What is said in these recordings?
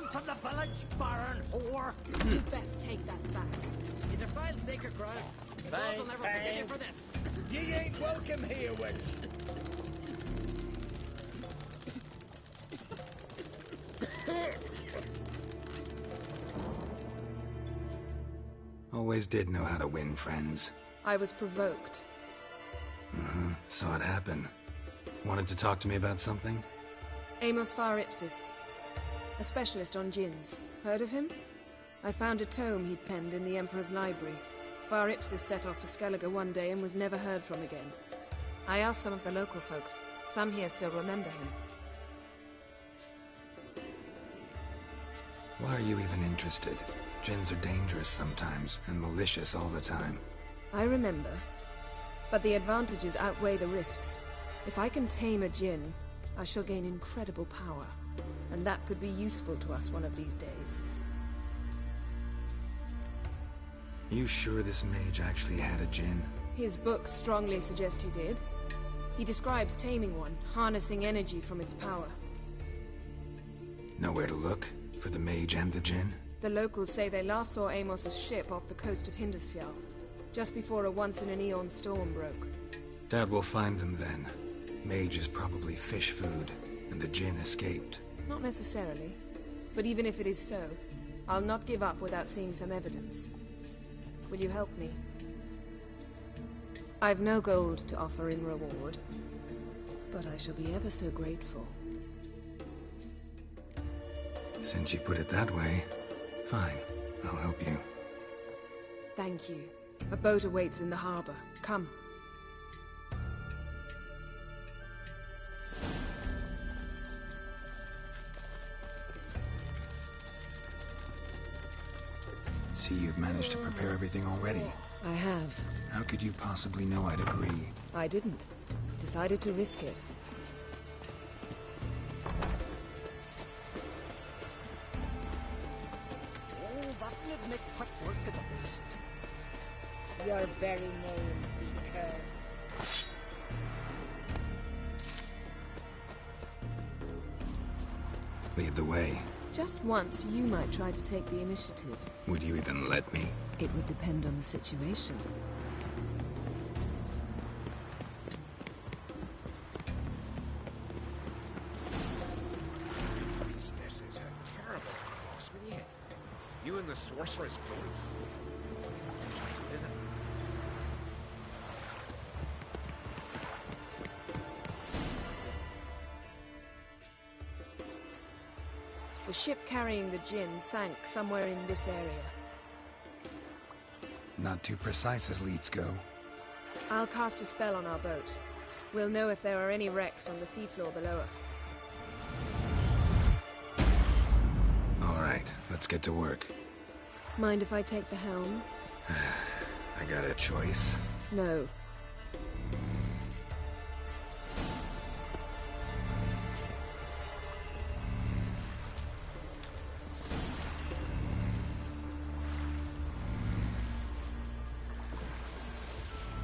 From the village, Baron whore! You best take that back. You defile sacred ground. The gods will never forgive you for this. Ye ain't welcome here, witch! Always did know how to win friends. I was provoked. Saw it happen. Wanted to talk to me about something? Amos Far Ipsis. A specialist on djinns. Heard of him? I found a tome he'd penned in the Emperor's library. Far Ipsis set off for Skellige one day and was never heard from again. I asked some of the local folk. Some here still remember him. Why are you even interested? Djinns are dangerous sometimes, and malicious all the time. I remember. But the advantages outweigh the risks. If I can tame a djinn, I shall gain incredible power. And that could be useful to us one of these days. You sure this mage actually had a djinn? His books strongly suggest he did. He describes taming one, harnessing energy from its power. Nowhere to look? For the mage and the djinn? The locals say they last saw Amos's ship off the coast of Hindisfjall, just before a once-in-an-eon storm broke. Doubt we'll find them then. Mage is probably fish food, and the djinn escaped. Not necessarily. But even if it is so, I'll not give up without seeing some evidence. Will you help me? I've no gold to offer in reward, but I shall be ever so grateful. Since you put it that way, fine. I'll help you. Thank you. A boat awaits in the harbor. Come. See, you've managed to prepare everything already. I have. How could you possibly know I'd agree? I didn't. Decided to risk it. Oh, that'll admit quick work at the best. Your very names be cursed. Lead the way. Just once, you might try to take the initiative. Would you even let me? It would depend on the situation. This is a terrible cross with you. You and the sorceress both. What did you do to them? The ship carrying the djinn sank somewhere in this area. Not too precise as leads go. I'll cast a spell on our boat. We'll know if there are any wrecks on the seafloor below us. All right, let's get to work. Mind if I take the helm? I got a choice. No.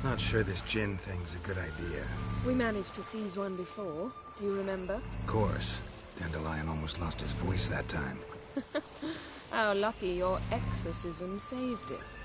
Not sure this djinn thing's a good idea. We managed to seize one before. Do you remember? Of course. Dandelion almost lost his voice that time. How lucky your exorcism saved it.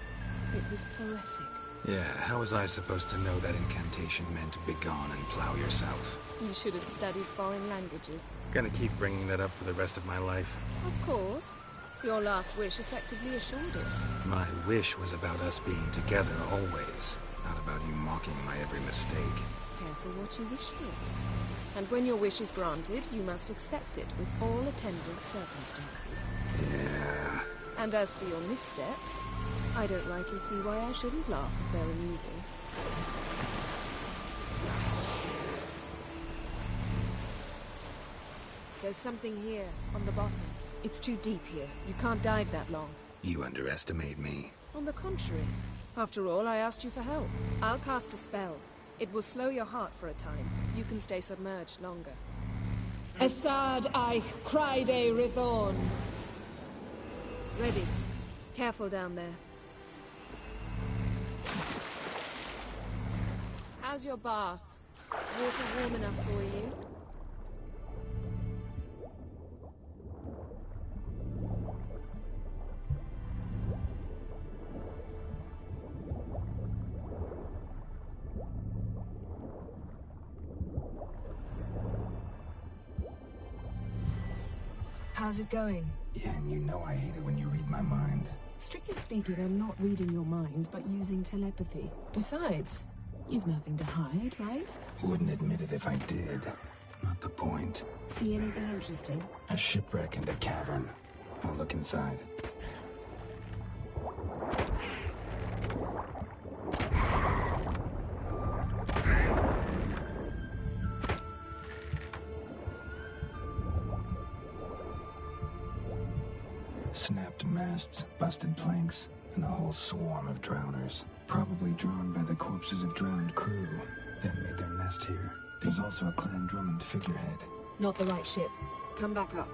It was poetic. Yeah, how was I supposed to know that incantation meant begone and plow yourself? You should have studied foreign languages. Gonna keep bringing that up for the rest of my life. Of course. Your last wish effectively assured it. My wish was about us being together always, not about you mocking my every mistake. Careful what you wish for. And when your wish is granted, you must accept it with all attendant circumstances. Yeah. And as for your missteps, I don't rightly see why I shouldn't laugh if they're amusing. There's something here, on the bottom. It's too deep here. You can't dive that long. You underestimate me. On the contrary. After all, I asked you for help. I'll cast a spell. It will slow your heart for a time. You can stay submerged longer. Assad Eich Criede Rithorn. Ready. Careful down there. How's your bath? Water warm enough for you? How's it going? Yeah, and you know I hate it when you read my mind. Strictly speaking, I'm not reading your mind, but using telepathy. Besides, you've nothing to hide, right? Wouldn't admit it if I did. Not the point. See anything interesting? A shipwreck and a cavern. I'll look inside. Snapped masts, busted planks, and a whole swarm of drowners. Probably drawn by the corpses of drowned crew, then made their nest here. There's also a Clan Drummond figurehead. Not the right ship. Come back up.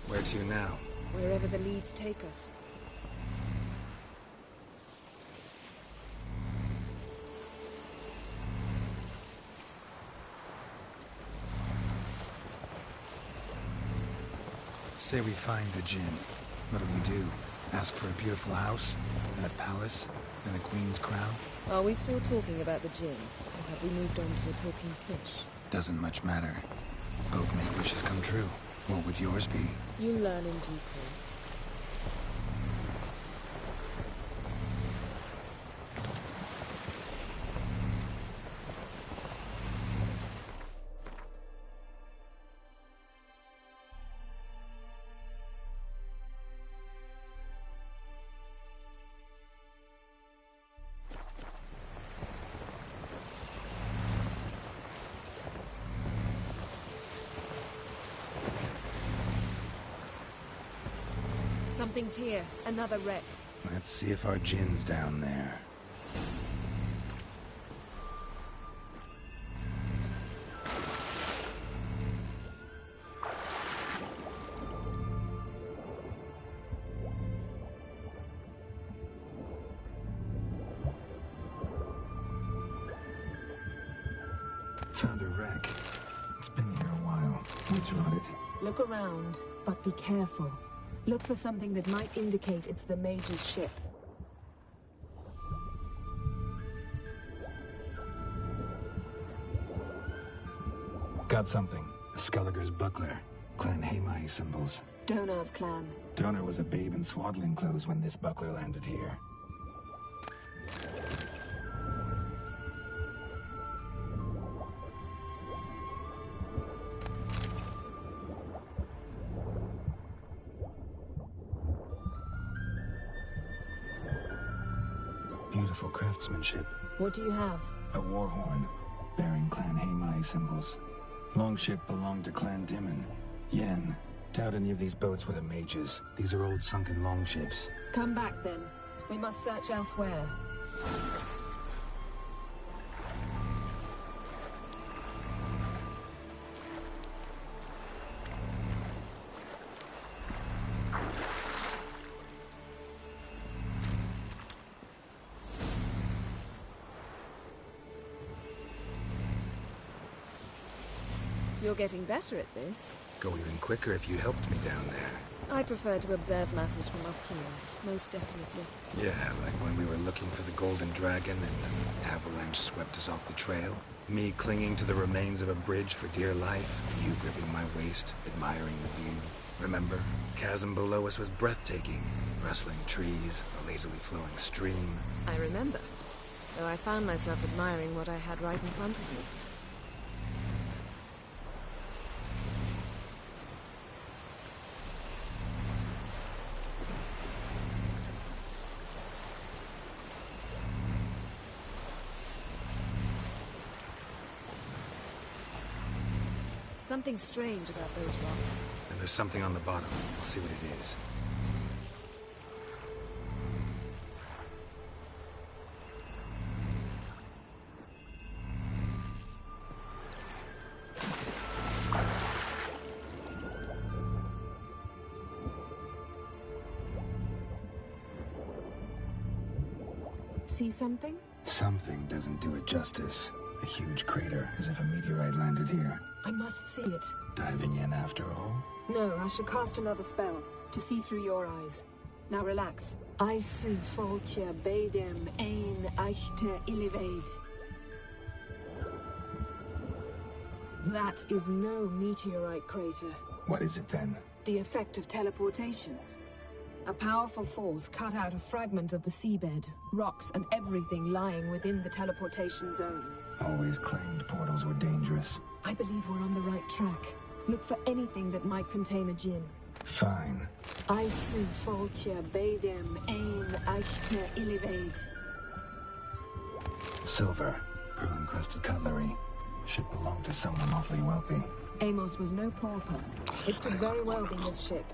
Where to now? Wherever the leads take us. Say we find the Jinn. What'll you do? Ask for a beautiful house? And a palace? And a queen's crown? Are we still talking about the Jinn? Or have we moved on to the talking fish? Doesn't much matter. Both make wishes come true. What would yours be? You learn in due course. Something's here. Another wreck. Let's see if our Jinn's down there. Found a wreck. It's been here a while. What's rotted? Look around, but be careful. Look for something that might indicate it's the mage's ship. Got something. A Skelliger's buckler. Clan Hamai symbols. Donar's clan. Donar was a babe in swaddling clothes when this buckler landed here. Beautiful craftsmanship. What do you have? A war horn, bearing Clan Hamai symbols. Longship belonged to Clan Dimon. Yen, Doubt any of these boats were the mages. These are old sunken longships. Come back then. We must search elsewhere. You're getting better at this. Go even quicker if you helped me down there. I prefer to observe matters from up here, most definitely. Yeah, like when we were looking for the Golden Dragon and an avalanche swept us off the trail. Me clinging to the remains of a bridge for dear life, you gripping my waist, admiring the view. Remember? Chasm below us was breathtaking. Rustling trees, a lazily flowing stream. I remember, though I found myself admiring what I had right in front of me. Something strange about those rocks. And there's something on the bottom. I'll see what it is. See something? Something doesn't do it justice. A huge crater, as if a meteorite landed here. I must see it. Diving in after all? No, I shall cast another spell, to see through your eyes. Now relax. Isu foltja bedem ein eichte illivaid. That is no meteorite crater. What is it then? The effect of teleportation. A powerful force cut out a fragment of the seabed, rocks and everything lying within the teleportation zone. Always claimed portals were dangerous. I believe we're on the right track. Look for anything that might contain a djinn. Fine. Isu foltja bedem ein eichte illivaid. Silver. Pearl-encrusted cutlery. Should belong to someone awfully wealthy. Amos was no pauper. It could very well be his ship.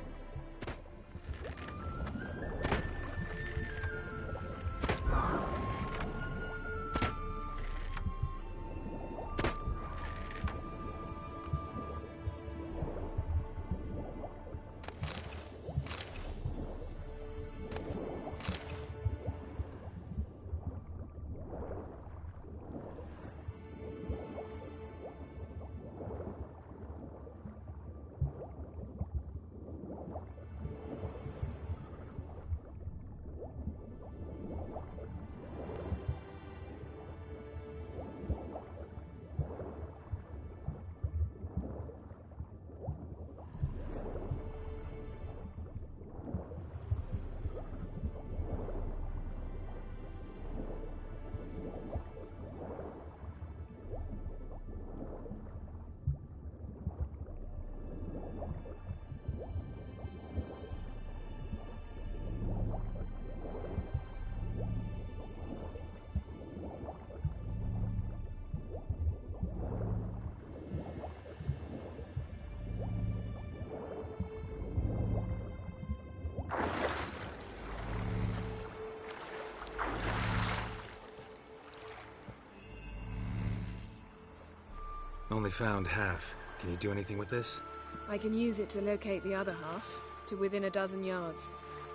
Only found half. Can you do anything with this? I can use it to locate the other half, to within a dozen yards.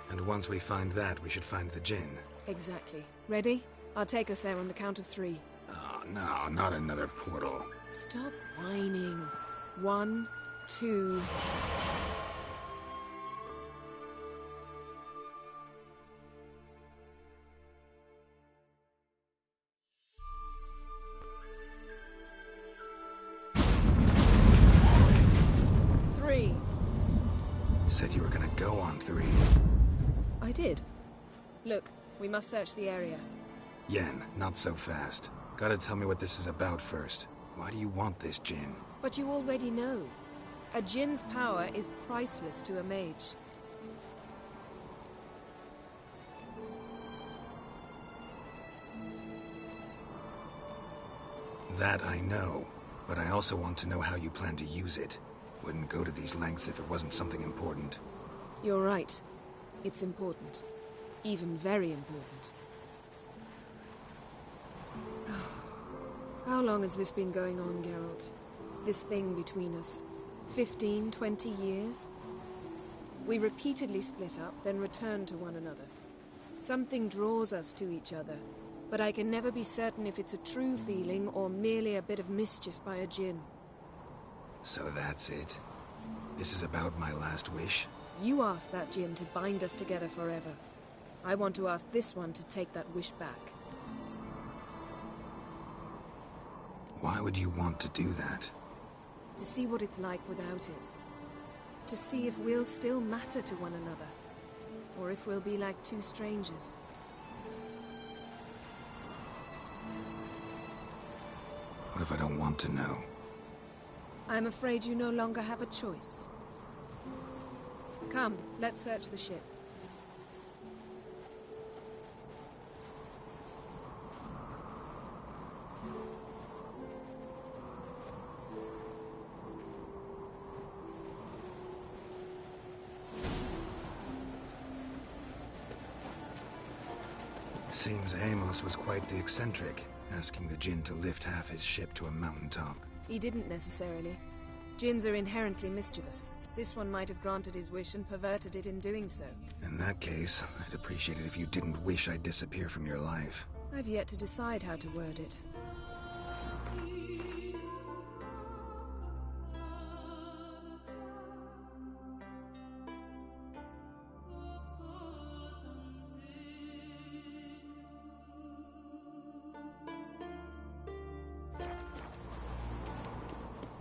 And once we find that, we should find the djinn. Exactly. Ready? I'll take us there on the count of 3. Oh, no, not another portal. Stop whining. 1, 2... Said you were gonna go on 3. I did. Look, we must search the area. Yen, not so fast. Gotta tell me what this is about first. Why do you want this djinn? But you already know. A djinn's power is priceless to a mage. That I know, but I also want to know how you plan to use it. Wouldn't go to these lengths if it wasn't something important. You're right. It's important. Even very important. How long has this been going on, Geralt? This thing between us? 15, 20 years? We repeatedly split up, then returned to one another. Something draws us to each other, but I can never be certain if it's a true feeling or merely a bit of mischief by a djinn. So that's it? This is about my last wish? You asked that djinn to bind us together forever. I want to ask this one to take that wish back. Why would you want to do that? To see what it's like without it. To see if we'll still matter to one another. Or if we'll be like two strangers. What if I don't want to know? I'm afraid you no longer have a choice. Come, let's search the ship. Seems Amos was quite the eccentric, asking the djinn to lift half his ship to a mountaintop. He didn't necessarily. Djinns are inherently mischievous. This one might have granted his wish and perverted it in doing so. In that case, I'd appreciate it if you didn't wish I'd disappear from your life. I've yet to decide how to word it.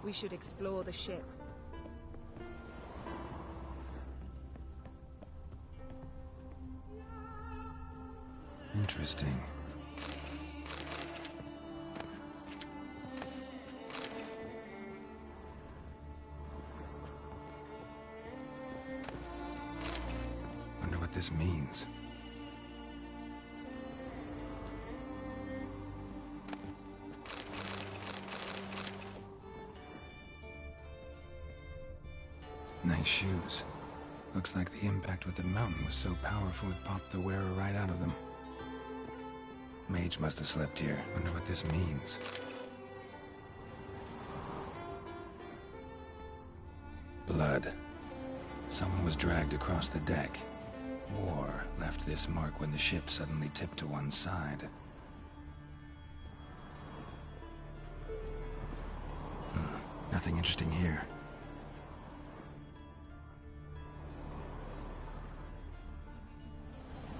We should explore the ship. Interesting. Wonder what this means. Nice shoes. Looks like the impact with the mountain was so powerful it popped the wearer right out of them. Mage must have slept here. Wonder what this means. Blood. Someone was dragged across the deck. War left this mark when the ship suddenly tipped to one side. Nothing interesting here.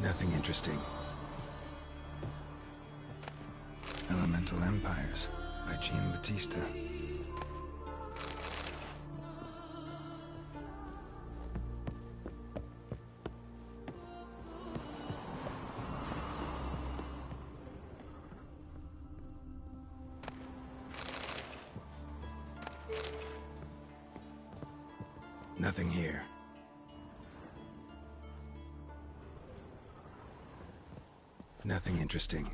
Nothing interesting. Elemental Empires by Gian Battista. Nothing here. Nothing interesting.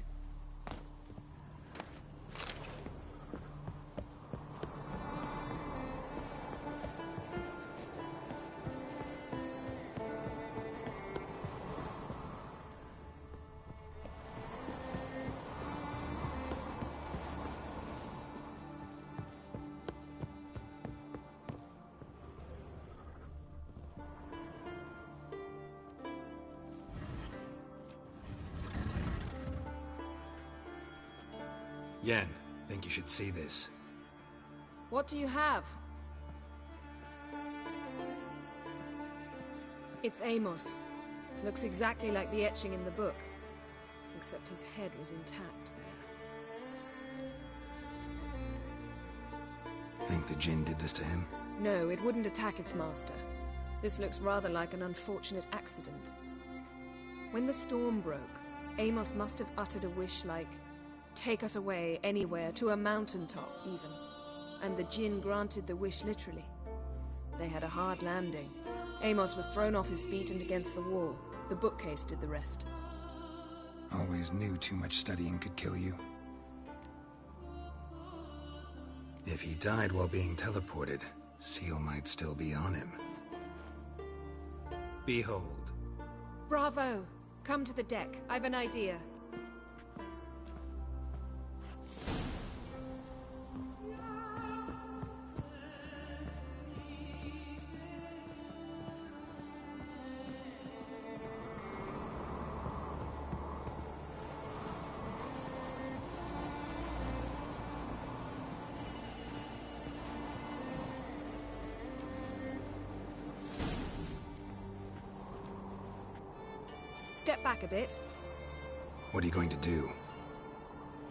Yen, think you should see this. What do you have? It's Amos. Looks exactly like the etching in the book. Except his head was intact there. Think the djinn did this to him? No, it wouldn't attack its master. This looks rather like an unfortunate accident. When the storm broke, Amos must have uttered a wish like, "Take us away, anywhere, to a mountaintop, even." And the djinn granted the wish literally. They had a hard landing. Amos was thrown off his feet and against the wall. The bookcase did the rest. Always knew too much studying could kill you. If he died while being teleported, Seal might still be on him. Behold. Bravo! Come to the deck. I've an idea. Step back a bit. What are you going to do?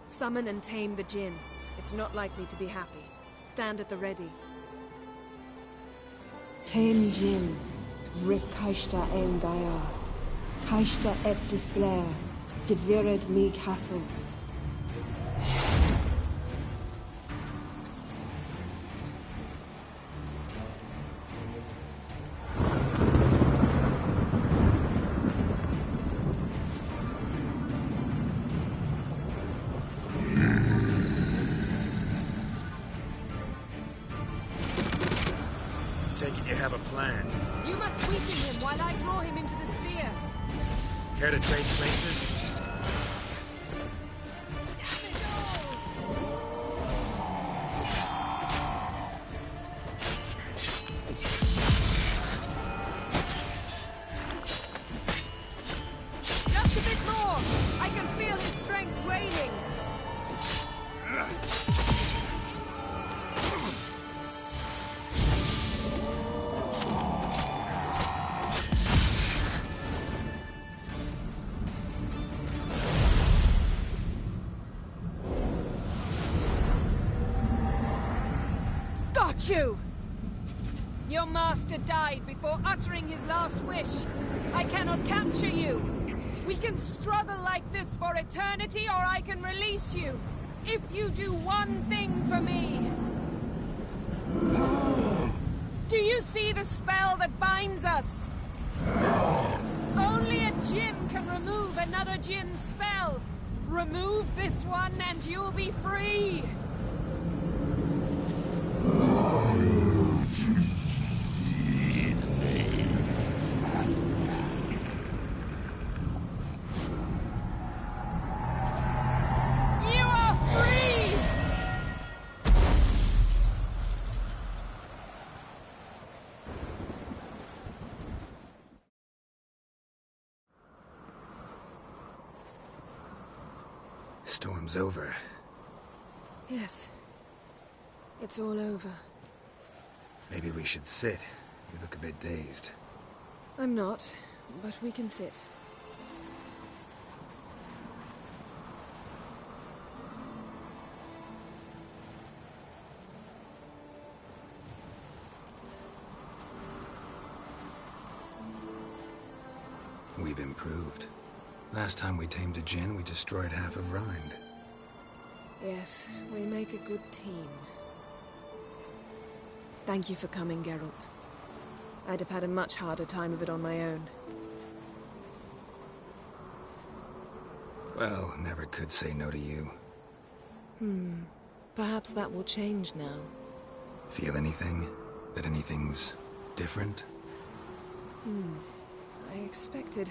Summon and tame the Jinn. It's not likely to be happy. Stand at the ready. Tame Jinn, Rif Kaishta ein Daya, Kaishta et Displair, Gevired mig Hassel. Take it you have a plan. You must weaken him while I draw him into the sphere. Care to trade places? Just a bit more! I can feel his strength waning. Got you! Your master died before uttering his last wish. I cannot capture you. We can struggle like this for eternity, or I can release you. If you do one thing for me. Do you see the spell that binds us? Only a Jinn can remove another Jinn's spell. Remove this one and you'll be free. You are free! Storm's over. Yes. It's all over. Maybe we should sit. You look a bit dazed. I'm not, but we can sit. We've improved. Last time we tamed a Jinn, we destroyed half of Rind. Yes, we make a good team. Thank you for coming, Geralt. I'd have had a much harder time of it on my own. Well, never could say no to you. Perhaps that will change now. Feel anything? That anything's different? I expected...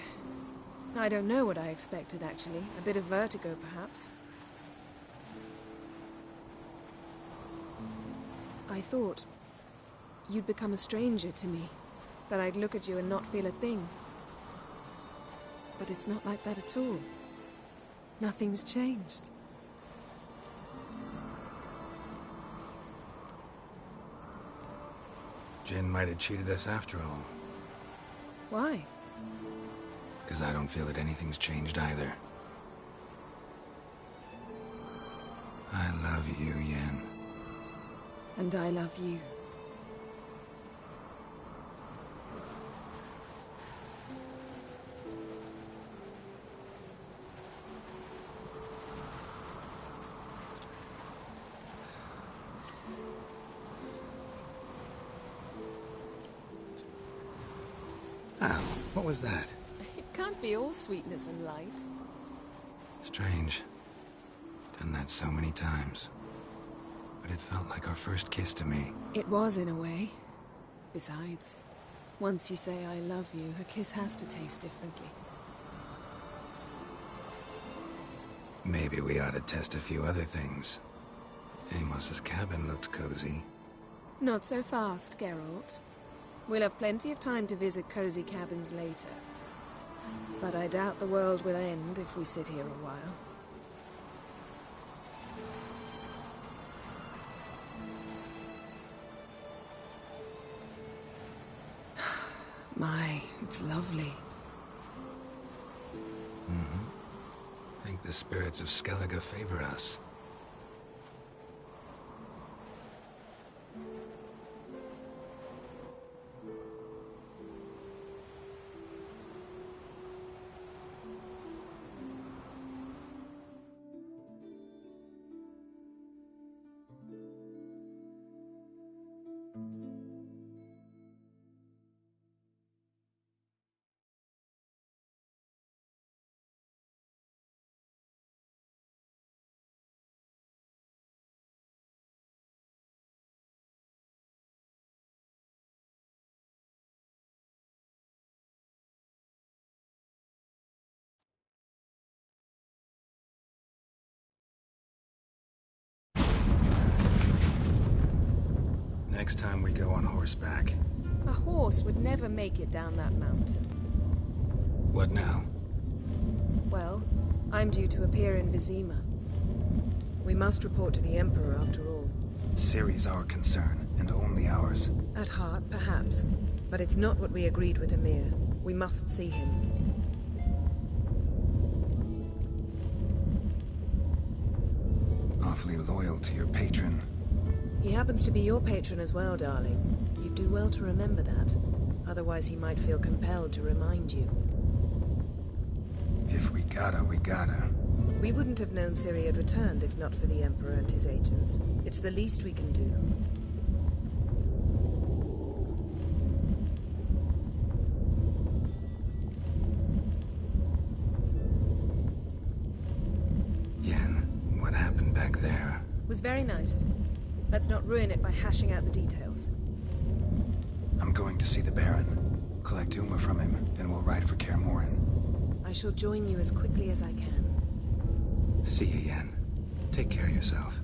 I don't know what I expected, actually. A bit of vertigo, perhaps. I thought you'd become a stranger to me. That I'd look at you and not feel a thing. But it's not like that at all. Nothing's changed. Jinn might have cheated us after all. Why? Because I don't feel that anything's changed either. I love you, Yen. And I love you. Ow, what was that? It can't be all sweetness and light. Strange. Done that so many times. But but it felt like our first kiss to me. It was, in a way. Besides, once you say I love you, a kiss has to taste differently. Maybe we ought to test a few other things. Amos's cabin looked cozy. Not so fast, Geralt. We'll have plenty of time to visit cozy cabins later. But I doubt the world will end if we sit here a while. My, it's lovely. I think the spirits of Skellige favor us. Next time we go on horseback. A horse would never make it down that mountain. What now? Well, I'm due to appear in Vizima. We must report to the Emperor after all. Ciri's our concern, and only ours. At heart, perhaps. But it's not what we agreed with Emir. We must see him. Awfully loyal to your patron. He happens to be your patron as well, darling. You do well to remember that. Otherwise he might feel compelled to remind you. If we gotta, we gotta. We wouldn't have known Ciri had returned if not for the Emperor and his agents. It's the least we can do. Yen, what happened back there? Was very nice. Let's not ruin it by hashing out the details. I'm going to see the Baron. Collect Uma from him, then we'll ride for Kaer Morhen. I shall join you as quickly as I can. See you, Yen. Take care of yourself.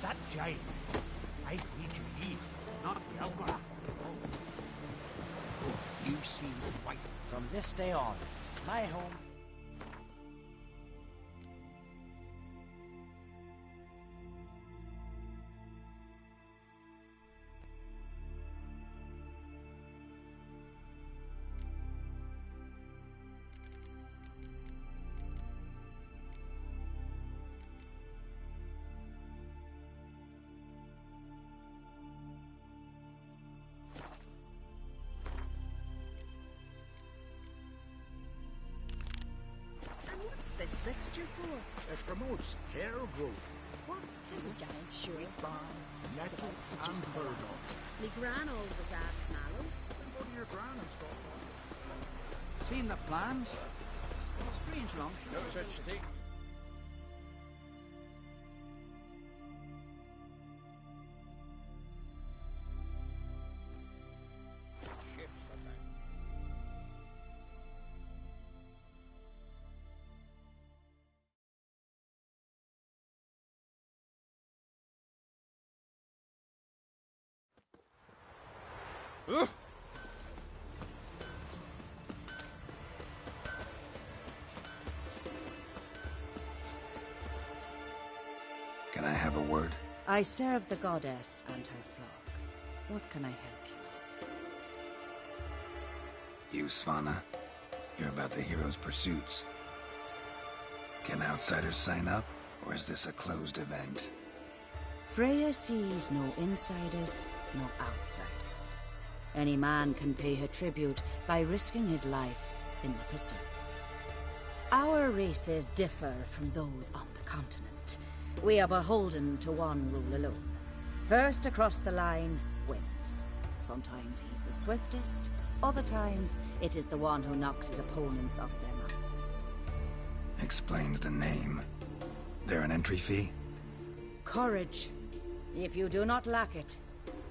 That giant. I need you leave, not the Algora. You see the white. From this day on, my home. What's this mixture for? It promotes hair growth. What's in the giant sure? Barn, Suppose nettle, it's and just the burdock. glasses. Me gran always adds mallow. Then go to your gran and stop. Seen the plans? Strange lump. No such thing. Ships are back. Can I have a word? I serve the goddess and her flock. What can I help you with? You, Svanna. You're about the hero's pursuits. Can outsiders sign up, or is this a closed event? Freya sees no insiders, no outsiders. Any man can pay her tribute by risking his life in the pursuits. Our races differ from those on the continent. We are beholden to one rule alone. First across the line wins. Sometimes he's the swiftest, other times it is the one who knocks his opponents off their mounts. Explains the name. There an entry fee? Courage. If you do not lack it,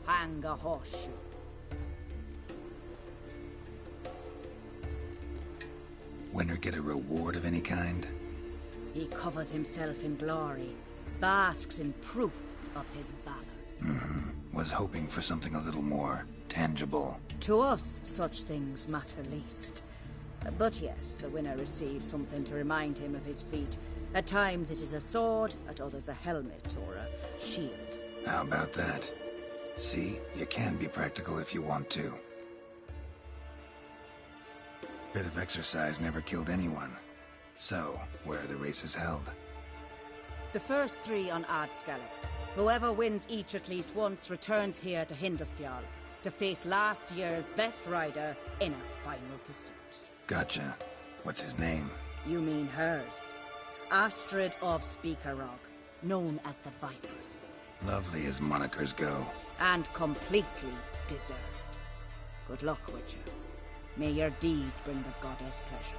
hang a horseshoe. Winner get a reward of any kind? He covers himself in glory, basks in proof of his valor. Was hoping for something a little more tangible. To us, such things matter least. But yes, the winner receives something to remind him of his feat. At times it is a sword, at others a helmet or a shield. How about that? See, you can be practical if you want to. Bit of exercise never killed anyone. So, where are the races held? The first 3 on Ardscalloch. Whoever wins each at least once returns here to Hindusfjall to face last year's best rider in a final pursuit. Gotcha. What's his name? You mean hers. Astrid of Speakerrog, known as the Vipress. Lovely as monikers go. And completely deserved. Good luck, Witcher. May your deeds bring the goddess pleasure.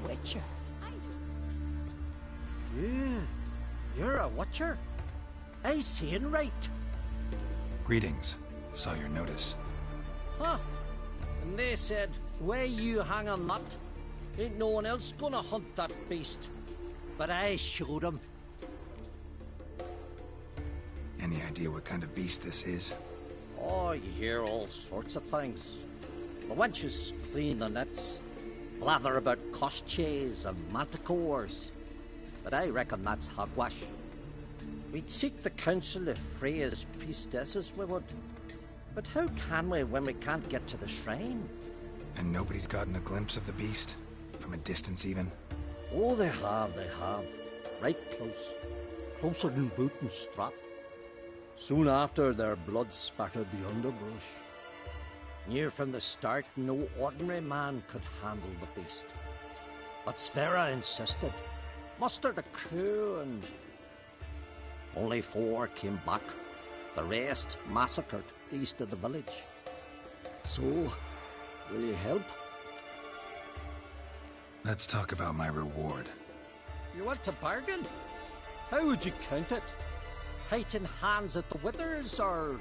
Witcher. You're a Witcher? I seeing right. Greetings. Saw your notice. Huh. And they said, where you hang on that? Ain't no one else gonna hunt that beast. But I showed 'em. Any idea what kind of beast this is? Oh, you hear all sorts of things. The wenches clean the nets, blather about koshches and manticores. But I reckon that's hogwash. We'd seek the counsel of Freya's priestesses, we would. But how can we when we can't get to the shrine? And nobody's gotten a glimpse of the beast? From a distance even? Oh, they have, they have. Right close. Closer than boot and strap. Soon after, their blood spattered the underbrush. Near from the start, no ordinary man could handle the beast. But Sverre insisted. Mustered a crew and... Only 4 came back. The rest massacred east of the village. So, will you help? Let's talk about my reward. You want to bargain? How would you count it? Height in hands at the withers, or...?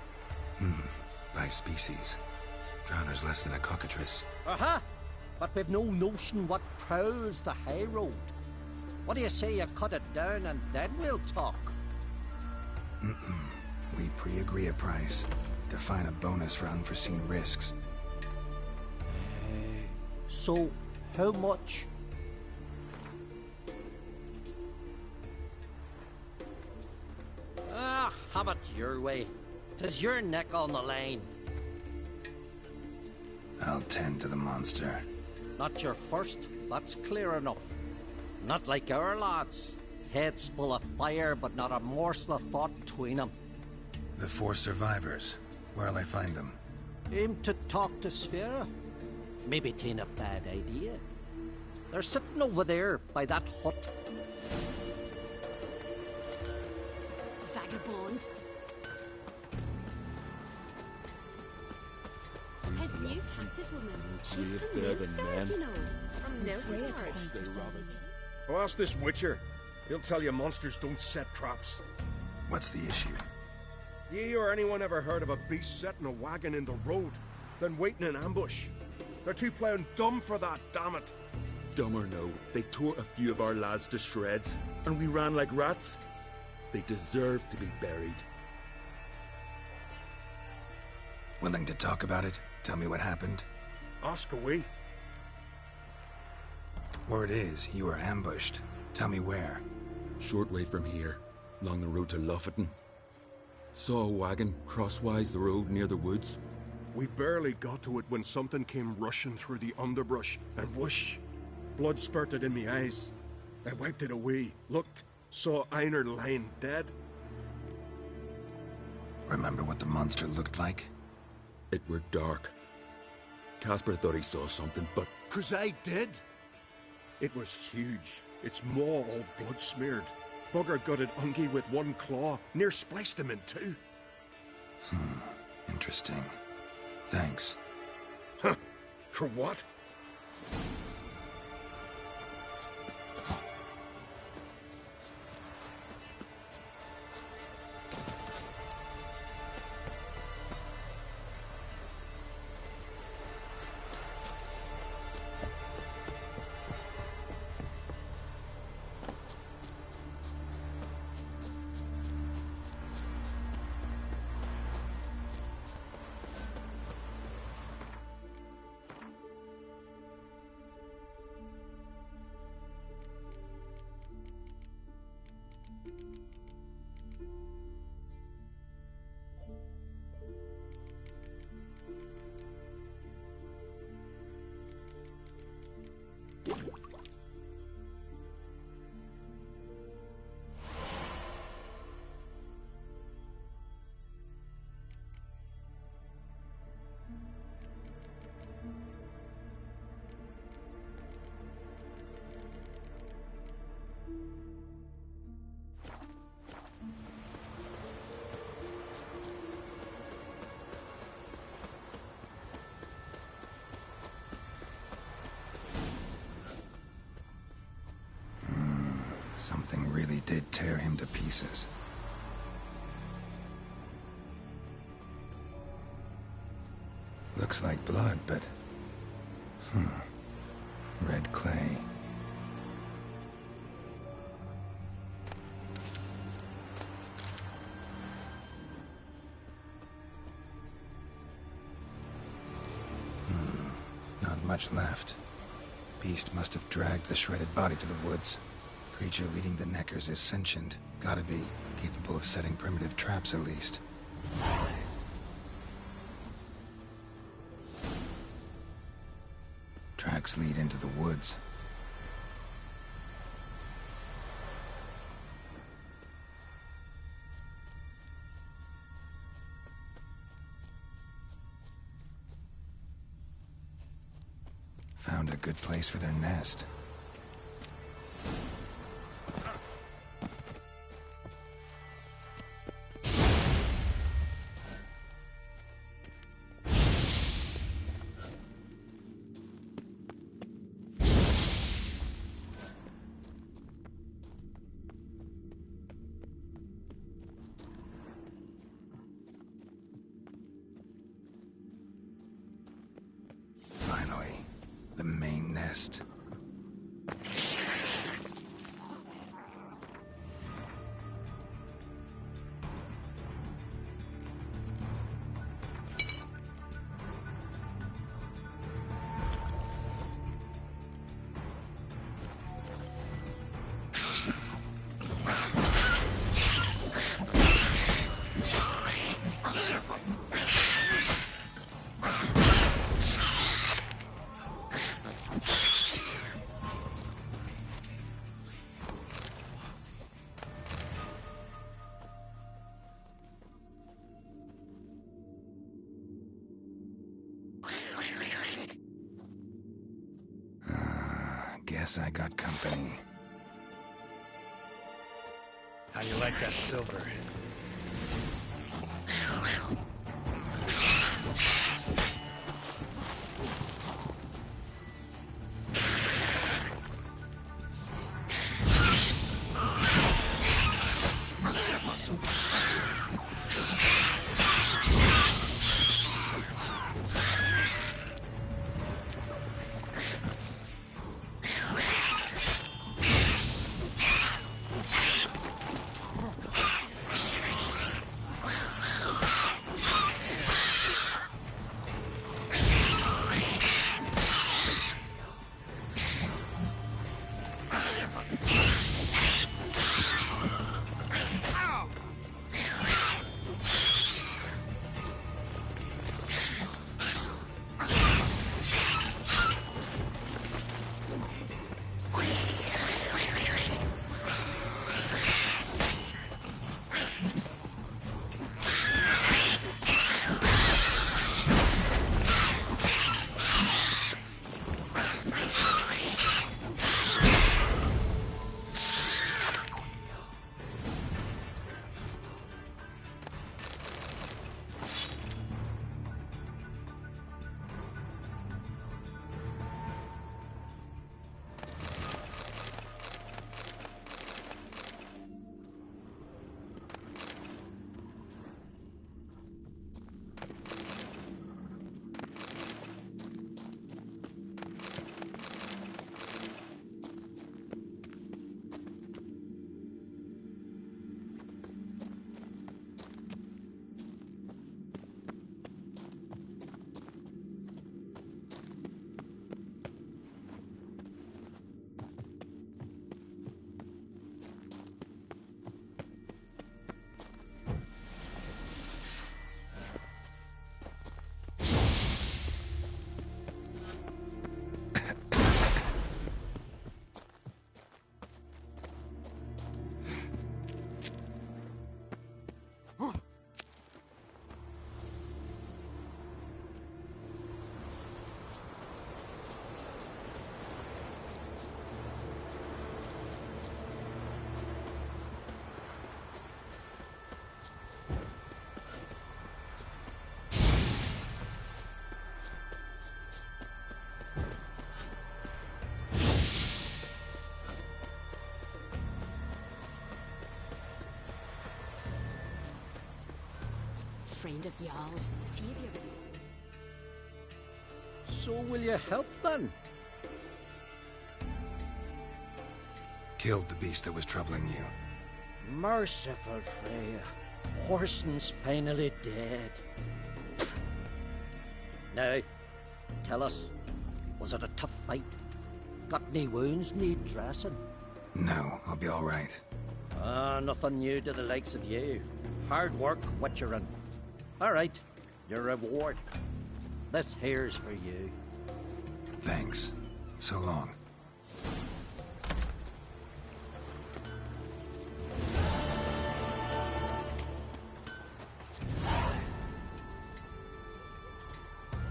By species. Drowner's less than a cockatrice. Aha! But we've no notion what prowls the high road. What do you say you cut it down and then we'll talk? We pre-agree a price. Define a bonus for unforeseen risks. So, how much? Have it your way. 'Tis your neck on the line. I'll tend to the monster. Not your first, that's clear enough. Not like our lads. Heads full of fire, but not a morsel of thought between them. The 4 survivors. Where'll I find them? Aim to talk to Sverre? Maybe 'tain't a bad idea. They're sitting over there by that hut. Vagabond. His new captive woman. She's from Nilfgaard, you know. From Nilfgaard. Well, ask this Witcher. He'll tell you monsters don't set traps. What's the issue? Ye or anyone ever heard of a beast setting a wagon in the road, then waiting in ambush? They're too plowing dumb for that, damn it. Dumb or no, they tore a few of our lads to shreds, and we ran like rats. They deserve to be buried. Willing to talk about it? Tell me what happened? Ask away. Word is, you were ambushed. Tell me where. Short way from here, along the road to Lufferton. Saw a wagon crosswise the road near the woods. We barely got to it when something came rushing through the underbrush, and whoosh! Blood spurted in me eyes. I wiped it away, looked, saw Einar lying dead. Remember what the monster looked like? It were dark. Casper thought he saw something, but... 'Cause I did! It was huge. Its maw all blood smeared. Bugger gutted Ungie with one claw, near spliced him in two. Interesting. Thanks. Huh. For what? Something really did tear him to pieces. Looks like blood, but... red clay. Not much left. Beast must have dragged the shredded body to the woods. Creature leading the Neckers is sentient. Gotta be capable of setting primitive traps, at least. Tracks lead into the woods. Found a good place for their nest. The main nest. Guess I got company. How you like that silver? friend of Jarl's, saviour. So will you help then? Killed the beast that was troubling you. Merciful Freya. Horsen's finally dead. Now, tell us, was it a tough fight? Got any wounds need dressing? No, I'll be all right. Nothing new to the likes of you. Hard work, Witcherin. All right, your reward. This here's for you. Thanks. So long.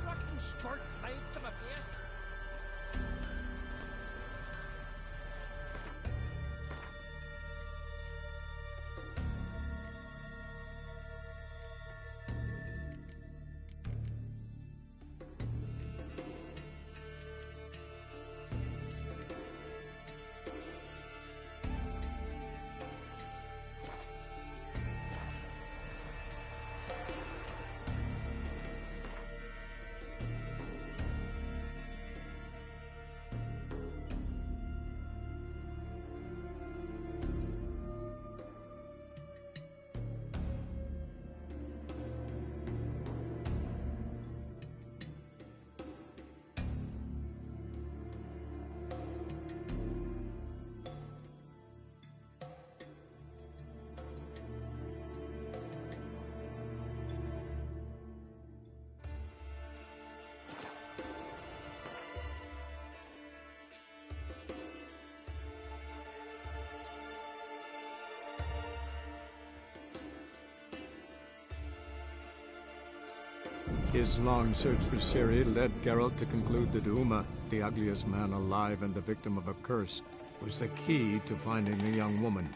Rotten squirt right to my face. His long search for Ciri led Geralt to conclude that Uma, the ugliest man alive and the victim of a curse, was the key to finding the young woman.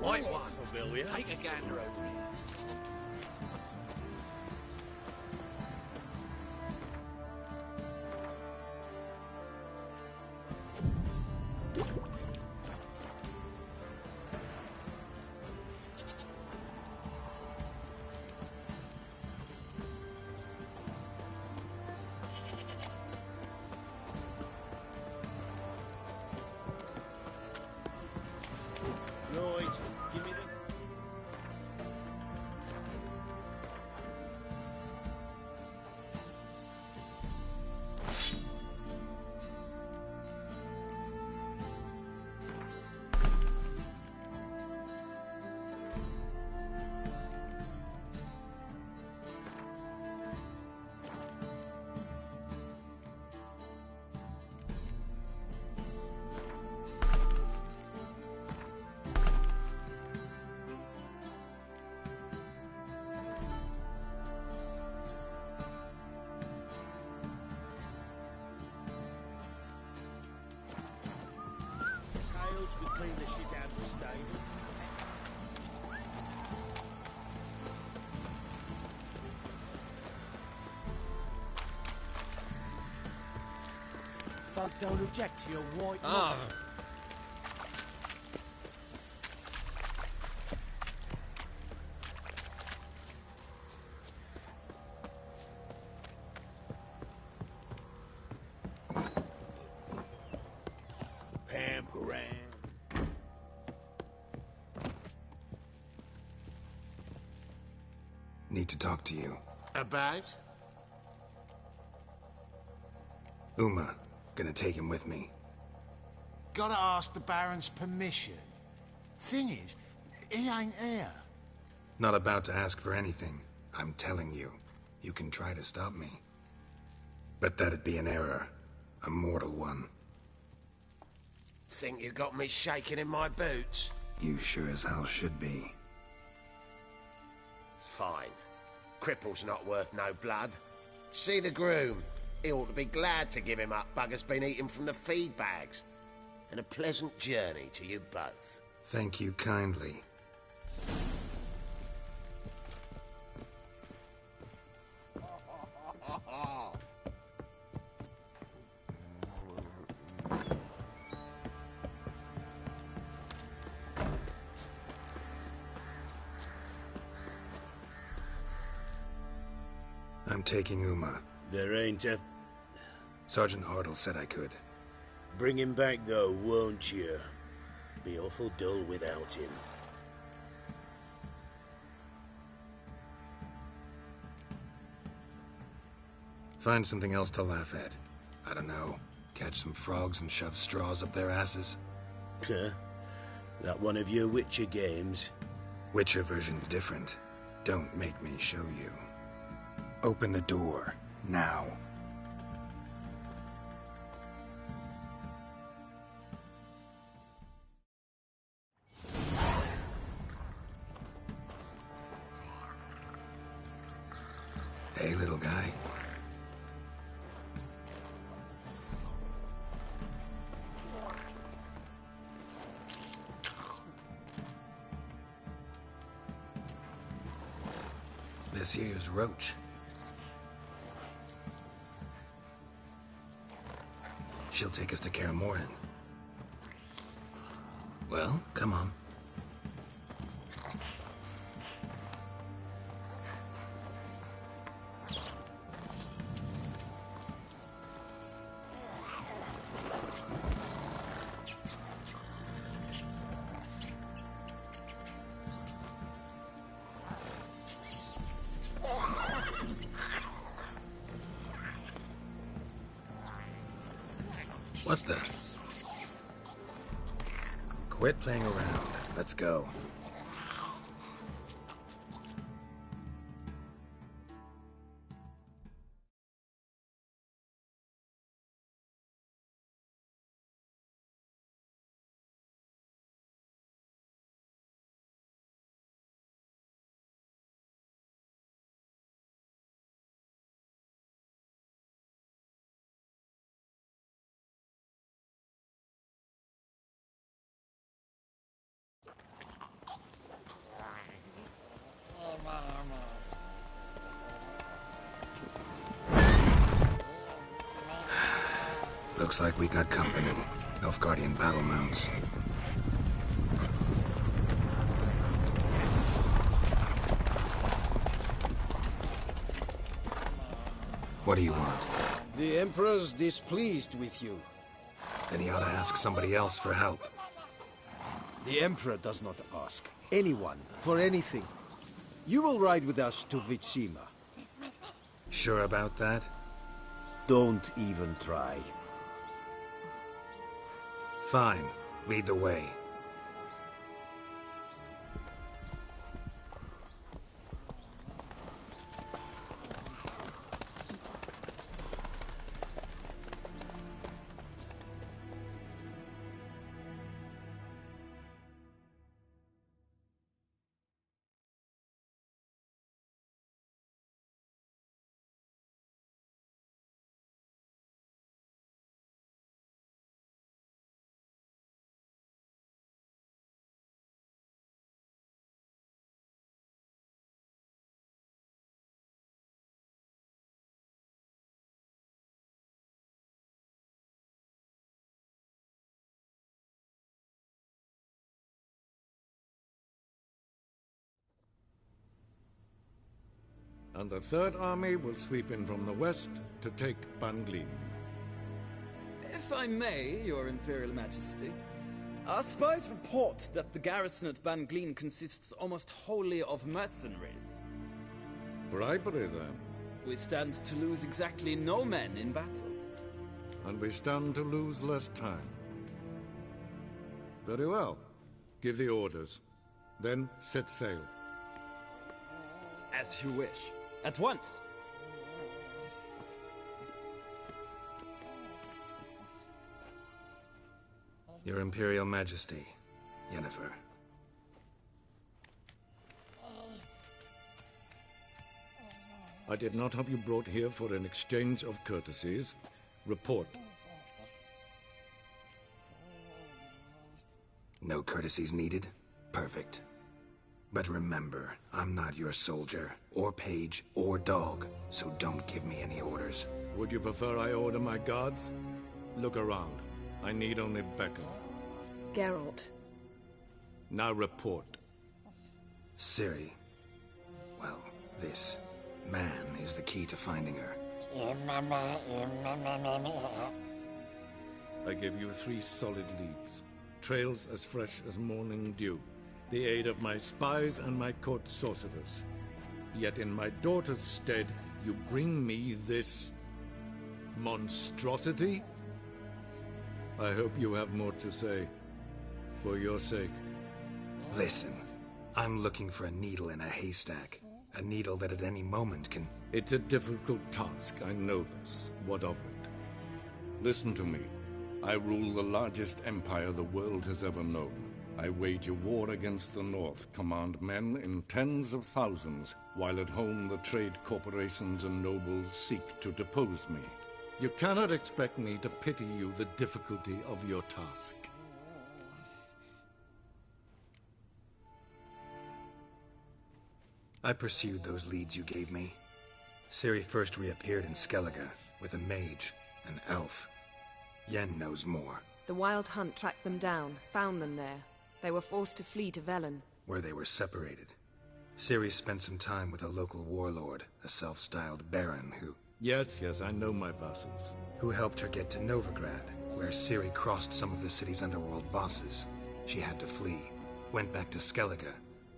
Right one. Take a gander over here. Right, give me the... We clean the shit out of the stable. folk don't object to your white Ah. Pamperan. Need to talk to you. About? Uma. Gonna take him with me. Gotta ask the Baron's permission. Thing is, he ain't here. Not about to ask for anything. I'm telling you. You can try to stop me. But that'd be an error. A mortal one. Think you got me shaking in my boots? You sure as hell should be. Fine. Cripple's not worth no blood. See the groom. He ought to be glad to give him up. Bugger's been eating from the feed bags. And a pleasant journey to you both. Thank you kindly. I'm taking Uma. There ain't a... Sergeant Hartle said I could. Bring him back, though, won't you? Be awful dull without him. Find something else to laugh at. I don't know. Catch some frogs and shove straws up their asses. Huh? That one of your Witcher games? Witcher version's different. Don't make me show you. Open the door. Now. Hey, little guy. This here's Roach. She'll take us to Kaer Morhen. Well, come on. What the? Quit playing around. Let's go. Looks like we got company. Nilfgaardian battle mounts. What do you want? The Emperor's displeased with you. Then he ought to ask somebody else for help. The Emperor does not ask anyone for anything. You will ride with us to Vitsima. Sure about that? Don't even try. Fine. Lead the way. And the Third Army will sweep in from the west to take Banglin. If I may, Your Imperial Majesty, our spies report that the garrison at Banglin consists almost wholly of mercenaries. Bribery, then. We stand to lose exactly no men in battle. And we stand to lose less time. Very well. Give the orders. Then set sail. As you wish. At once! Your Imperial Majesty, Yennefer. I did not have you brought here for an exchange of courtesies. Report. No courtesies needed? Perfect. But remember, I'm not your soldier, or page, or dog, so don't give me any orders. Would you prefer I order my guards? Look around. I need only beckon. Geralt. Now report. Ciri. Well, this man is the key to finding her. I give you 3 solid leads. Trails as fresh as morning dew. The aid of my spies and my court sorcerers. Yet in my daughter's stead, you bring me this monstrosity? I hope you have more to say. For your sake. Listen, I'm looking for a needle in a haystack. A needle that at any moment can... It's a difficult task, I know this. What of it? Listen to me. I rule the largest empire the world has ever known. I wage a war against the North, command men in tens of thousands, while at home the trade corporations and nobles seek to depose me. You cannot expect me to pity you the difficulty of your task. I pursued those leads you gave me. Ciri first reappeared in Skellige with a mage, an elf. Yen knows more. The Wild Hunt tracked them down, found them there. They were forced to flee to Velen, where they were separated. Ciri spent some time with a local warlord, a self-styled baron who... Yes, I know my vassals. Who helped her get to Novigrad, where Ciri crossed some of the city's underworld bosses. She had to flee, went back to Skellige,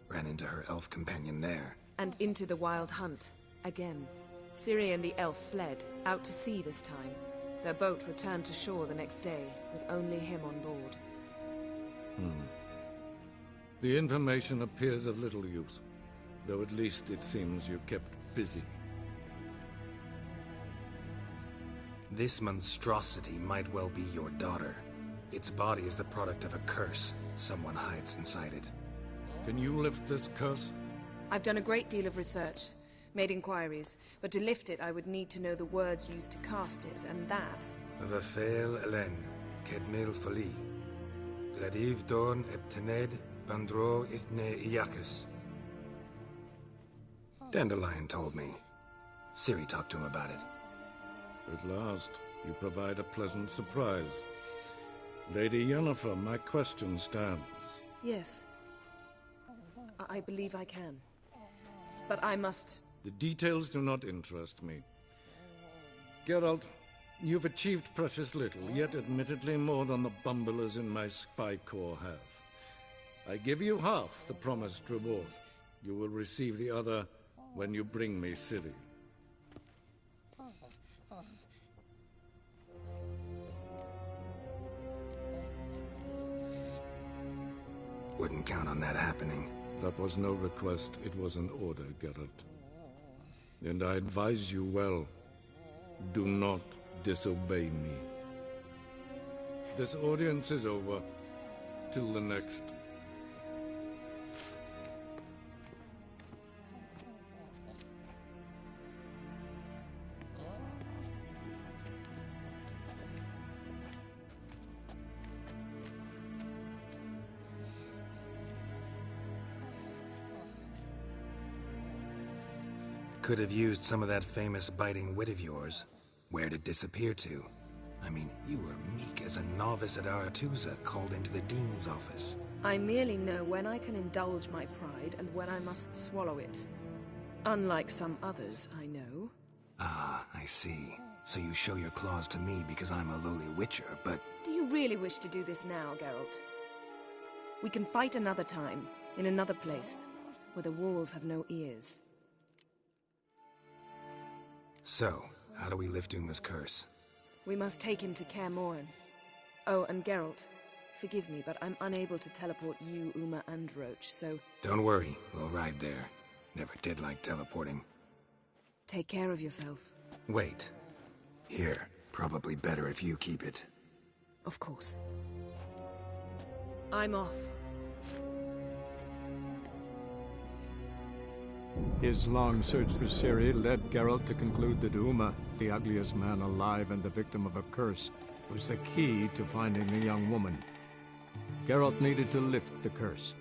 ran into her elf companion there. And into the Wild Hunt, again. Ciri and the elf fled, out to sea this time. Their boat returned to shore the next day, with only him on board. The information appears of little use, though at least it seems you kept busy. This monstrosity might well be your daughter. Its body is the product of a curse. Someone hides inside it. Can you lift this curse? I've done a great deal of research, made inquiries, but to lift it I would need to know the words used to cast it, and that... Vafel Elen, Kedmil Fali, Gladiv Dorn Eptened, Bandro Ithne Iacus. Dandelion told me. Ciri talked to him about it. At last, you provide a pleasant surprise. Lady Yennefer, my question stands. Yes. I believe I can. But I must... The details do not interest me. Geralt, you've achieved precious little, yet admittedly more than the bumblers in my spy corps have. I give you half the promised reward. You will receive the other when you bring me Ciri. Wouldn't count on that happening. That was no request, it was an order, Geralt. And I advise you well, do not disobey me. This audience is over. Till the next. Could have used some of that famous biting wit of yours. Where'd it disappear to? I mean, you were meek as a novice at Aretusa called into the Dean's office. I merely know when I can indulge my pride and when I must swallow it. Unlike some others I know. Ah, I see. So you show your claws to me because I'm a lowly witcher, but... Do you really wish to do this now, Geralt? We can fight another time, in another place, where the walls have no ears. So, how do we lift Uma's curse? We must take him to Kaer Morhen. Oh, and Geralt, forgive me, but I'm unable to teleport you, Uma, and Roach, so... Don't worry, we'll ride there. Never did like teleporting. Take care of yourself. Wait. Here, probably better if you keep it. Of course. I'm off. His long search for Ciri led Geralt to conclude that Uma, the ugliest man alive and the victim of a curse, was the key to finding the young woman. Geralt needed to lift the curse,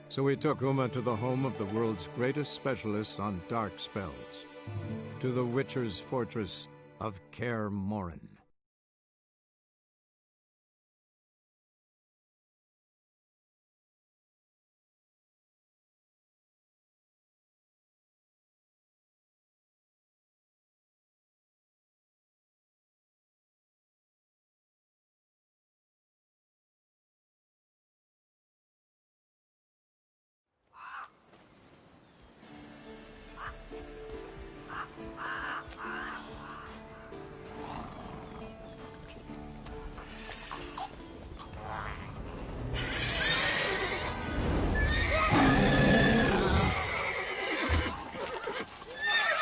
so he took Uma to the home of the world's greatest specialist on dark spells, to the Witcher's fortress of Kaer Morhen.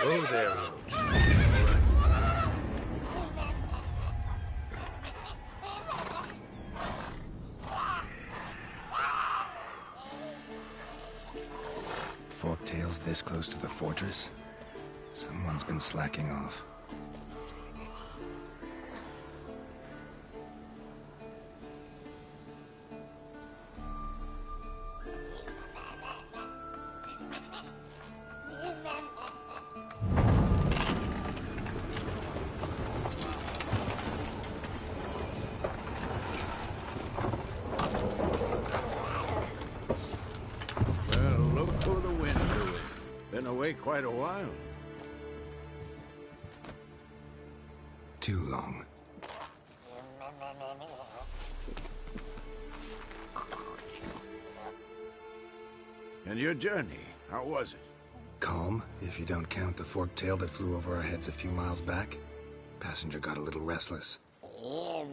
Oh, there, Roach. Forktail's this close to the fortress? Someone's been slacking off. Quite a while. Too long. And your journey, how was it? Calm, if you don't count the forktail that flew over our heads a few miles back. Passenger got a little restless. What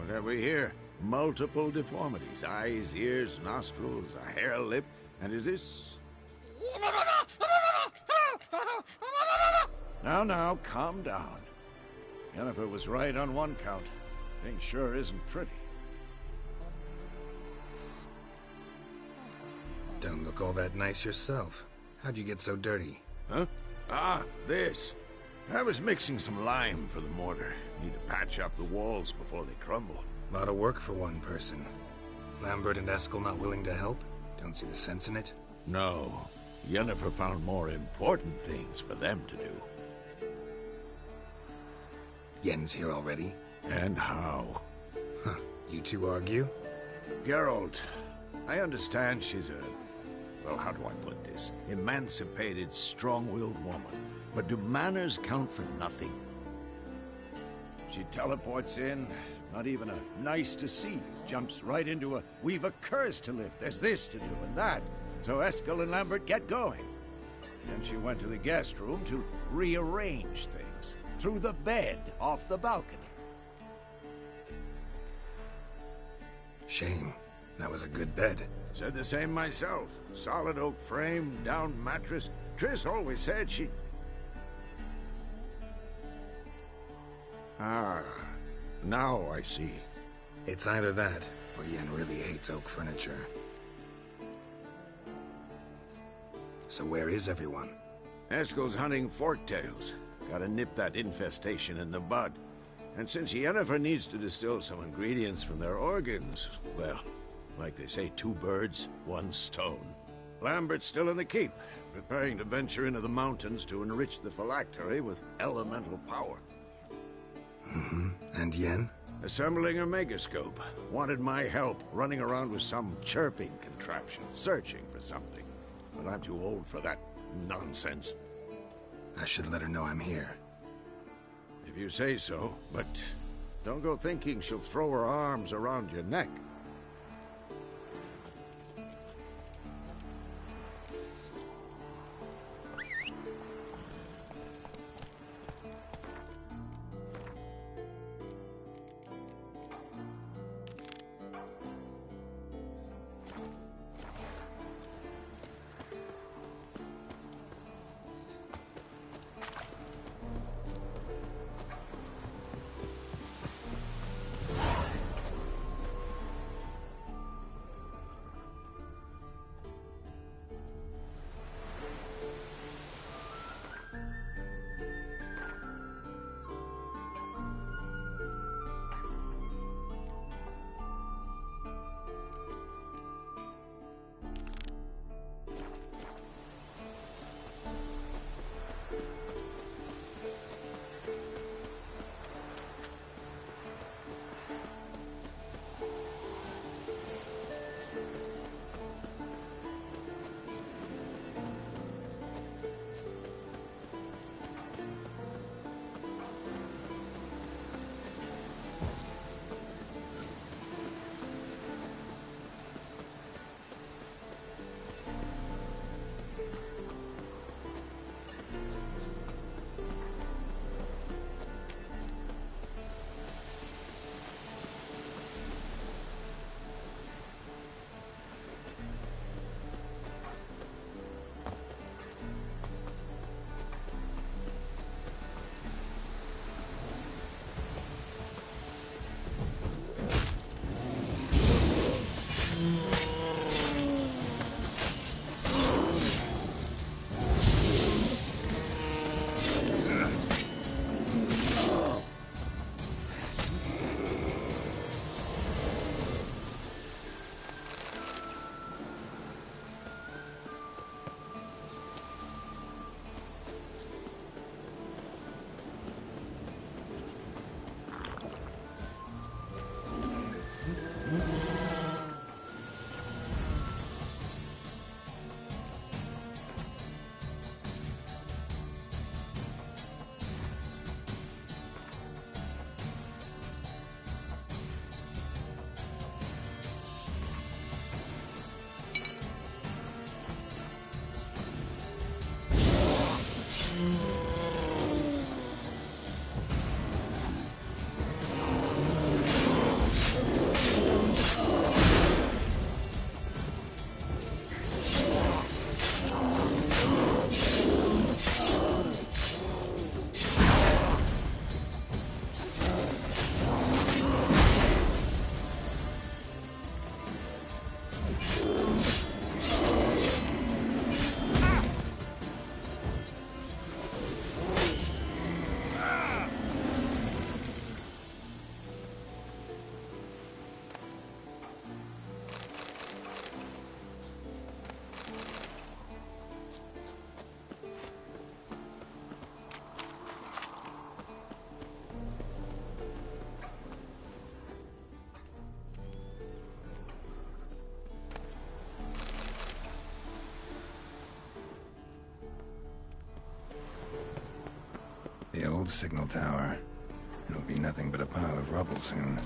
have we here? Multiple deformities. Eyes, ears, nostrils, a hair lip. And is this... Now, calm down. Yennefer was right on one count. Thing sure isn't pretty. Don't look all that nice yourself. How'd you get so dirty? Huh? Ah, this. I was mixing some lime for the mortar. Need to patch up the walls before they crumble. Lot of work for one person. Lambert and Eskel not willing to help? Don't see the sense in it? No. Yennefer found more important things for them to do. Yen's here already? And how? Huh. You two argue? Geralt, I understand she's a... well, how do I put this? Emancipated, strong-willed woman. But do manners count for nothing? She teleports in... not even a nice to see. Jumps right into a, we've a curse to lift. There's this to do and that. So Eskel and Lambert get going. Then she went to the guest room to rearrange things. Through the bed, off the balcony. Shame. That was a good bed. Said the same myself. Solid oak frame, down mattress. Triss always said she... Ah... now I see. It's either that, or Yen really hates oak furniture. So where is everyone? Eskel's hunting forktails. Gotta nip that infestation in the bud. And since Yennefer needs to distill some ingredients from their organs, well, like they say, 2 birds, 1 stone. Lambert's still in the keep, preparing to venture into the mountains to enrich the phylactery with elemental power. And Yen? Assembling a megascope. Wanted my help running around with some chirping contraption, searching for something. But I'm too old for that nonsense. I should let her know I'm here. If you say so, but don't go thinking she'll throw her arms around your neck. The old signal tower. It'll be nothing but a pile of rubble soon.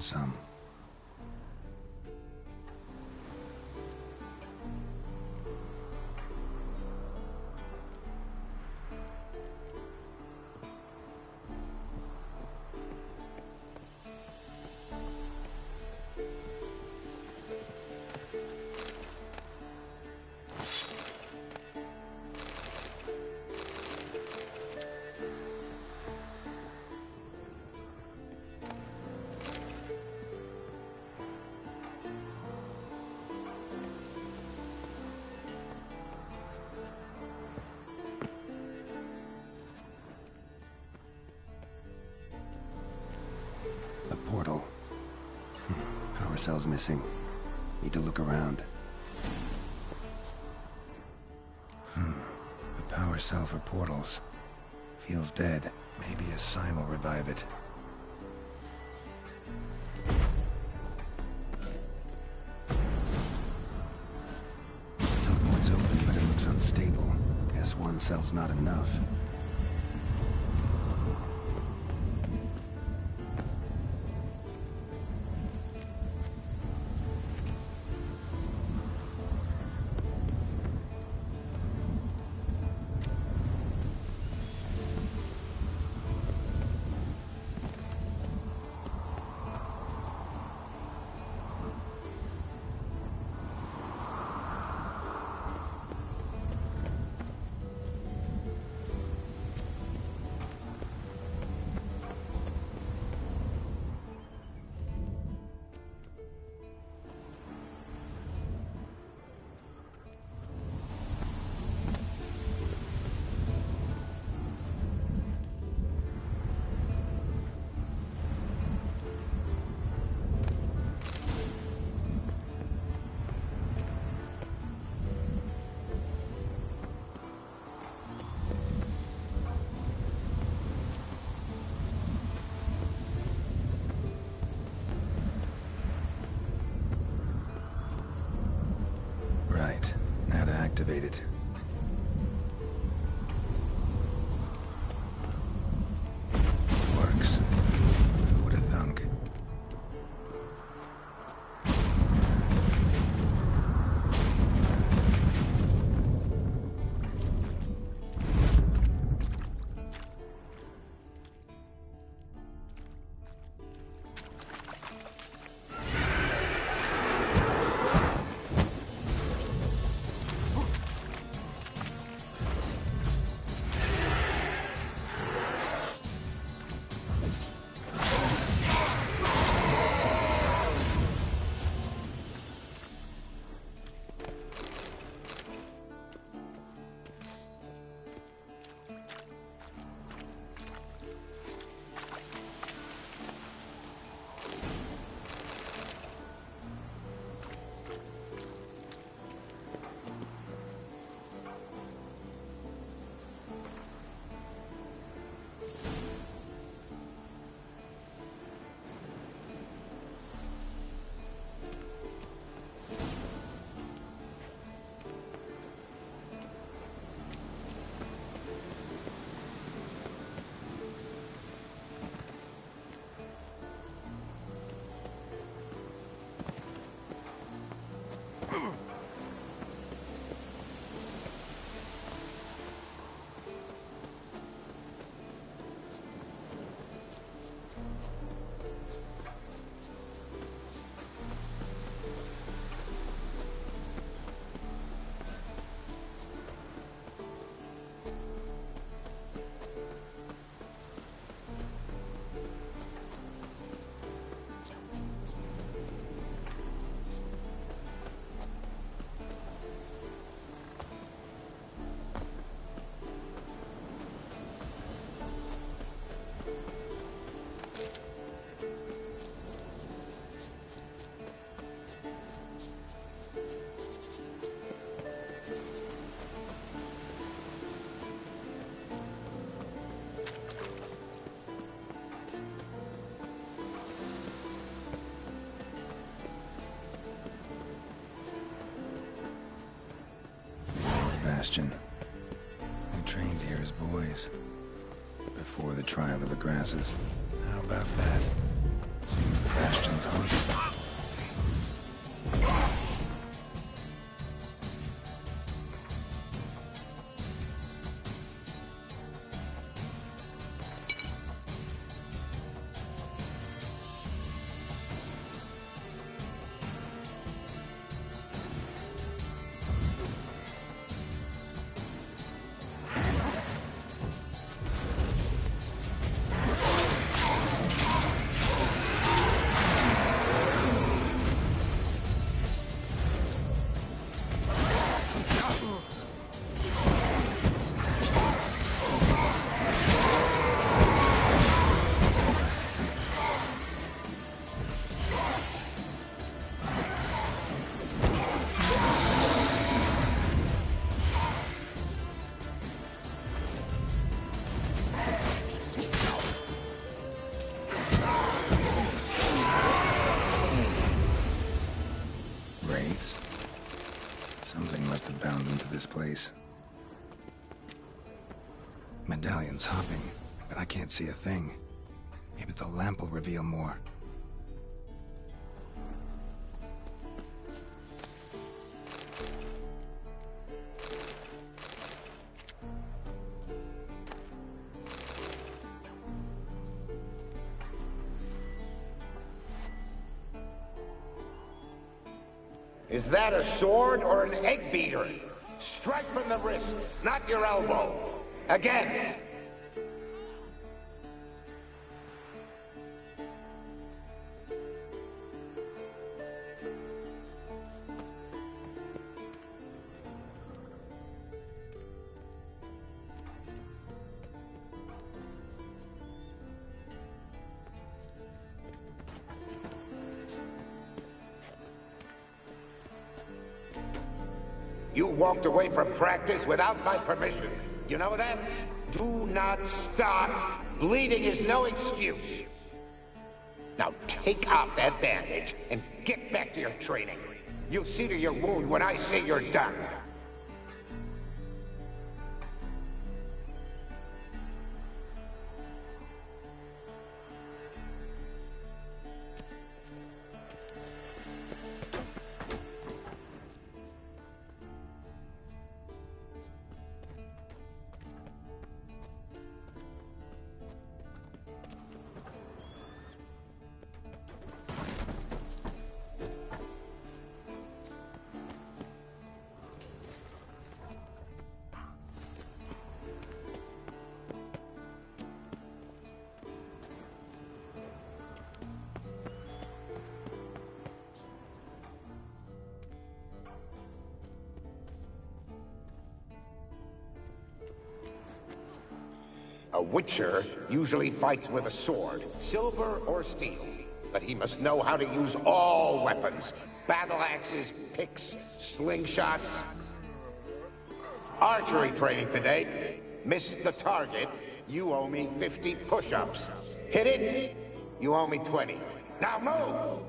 some. Portal. Power cell's missing. Need to look around. A power cell for portals. Feels dead. Maybe a sign will revive it. Teleport's open, but it looks unstable. Guess one cell's not enough. Right. Now to activate it. Works. Who would have thunk? Bastion. We trained here as boys. Before the trial of the grasses. How about that? Seems the Bastion's haunted. Something must have bound them to this place. Medallion's hopping, but I can't see a thing. Maybe the lamp will reveal more. Is that a sword or an egg beater? Strike from the wrist, not your elbow. Again. You walked away from practice without my permission. You know that? Do not stop. Bleeding is no excuse. Now take off that bandage and get back to your training. You'll see to your wound when I say you're done. A Witcher usually fights with a sword, silver or steel. But he must know how to use all weapons. Battle axes, picks, slingshots. Archery training today. Missed the target, you owe me 50 push-ups. Hit it, you owe me 20. Now move!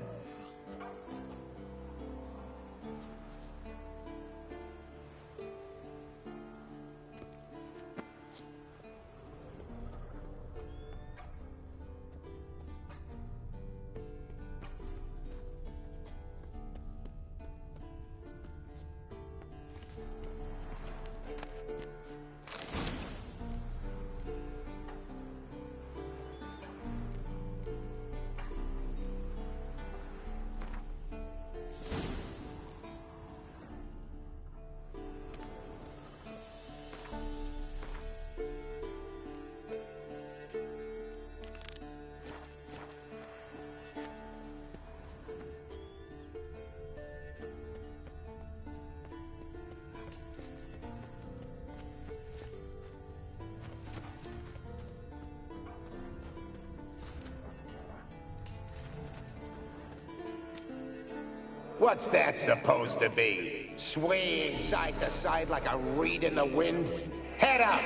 What's that supposed to be? Swaying side to side like a reed in the wind? Head up!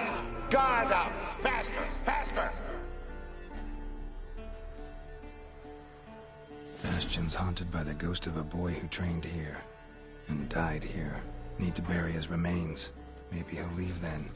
Guard up! Faster! Faster! Bastion's haunted by the ghost of a boy who trained here and died here. Need to bury his remains. Maybe he'll leave then.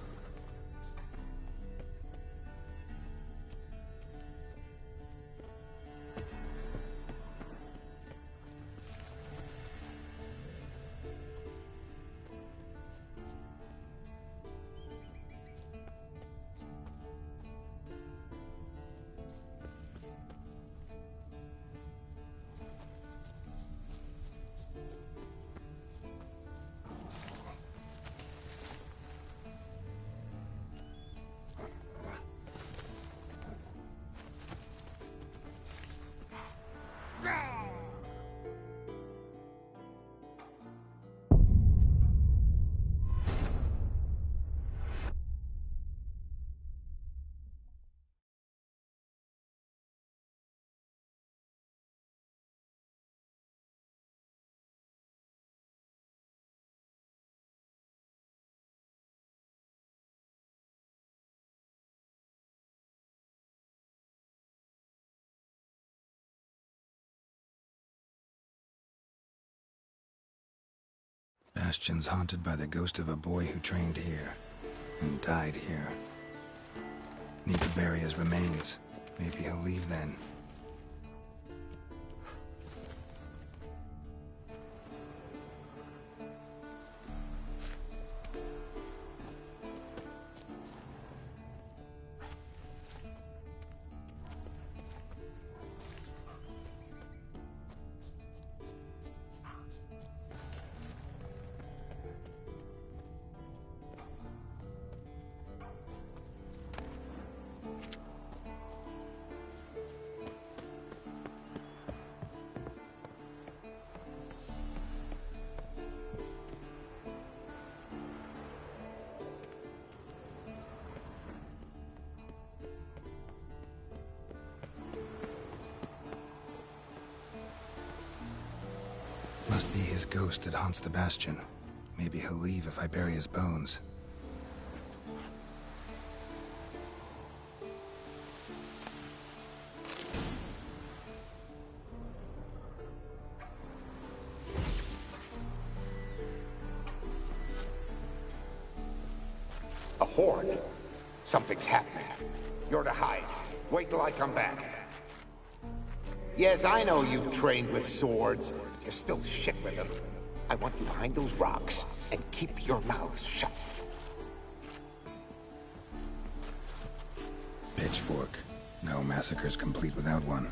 Bastion's haunted by the ghost of a boy who trained here and died here. Need to bury his remains. Maybe he'll leave then. Must be his ghost that haunts the Bastion. Maybe he'll leave if I bury his bones. A horde. Something's happening. You're to hide. Wait till I come back. Yes, I know you've trained with swords. You're still shit with them. I want you behind those rocks, and keep your mouths shut. Pitchfork. No massacre's complete without one.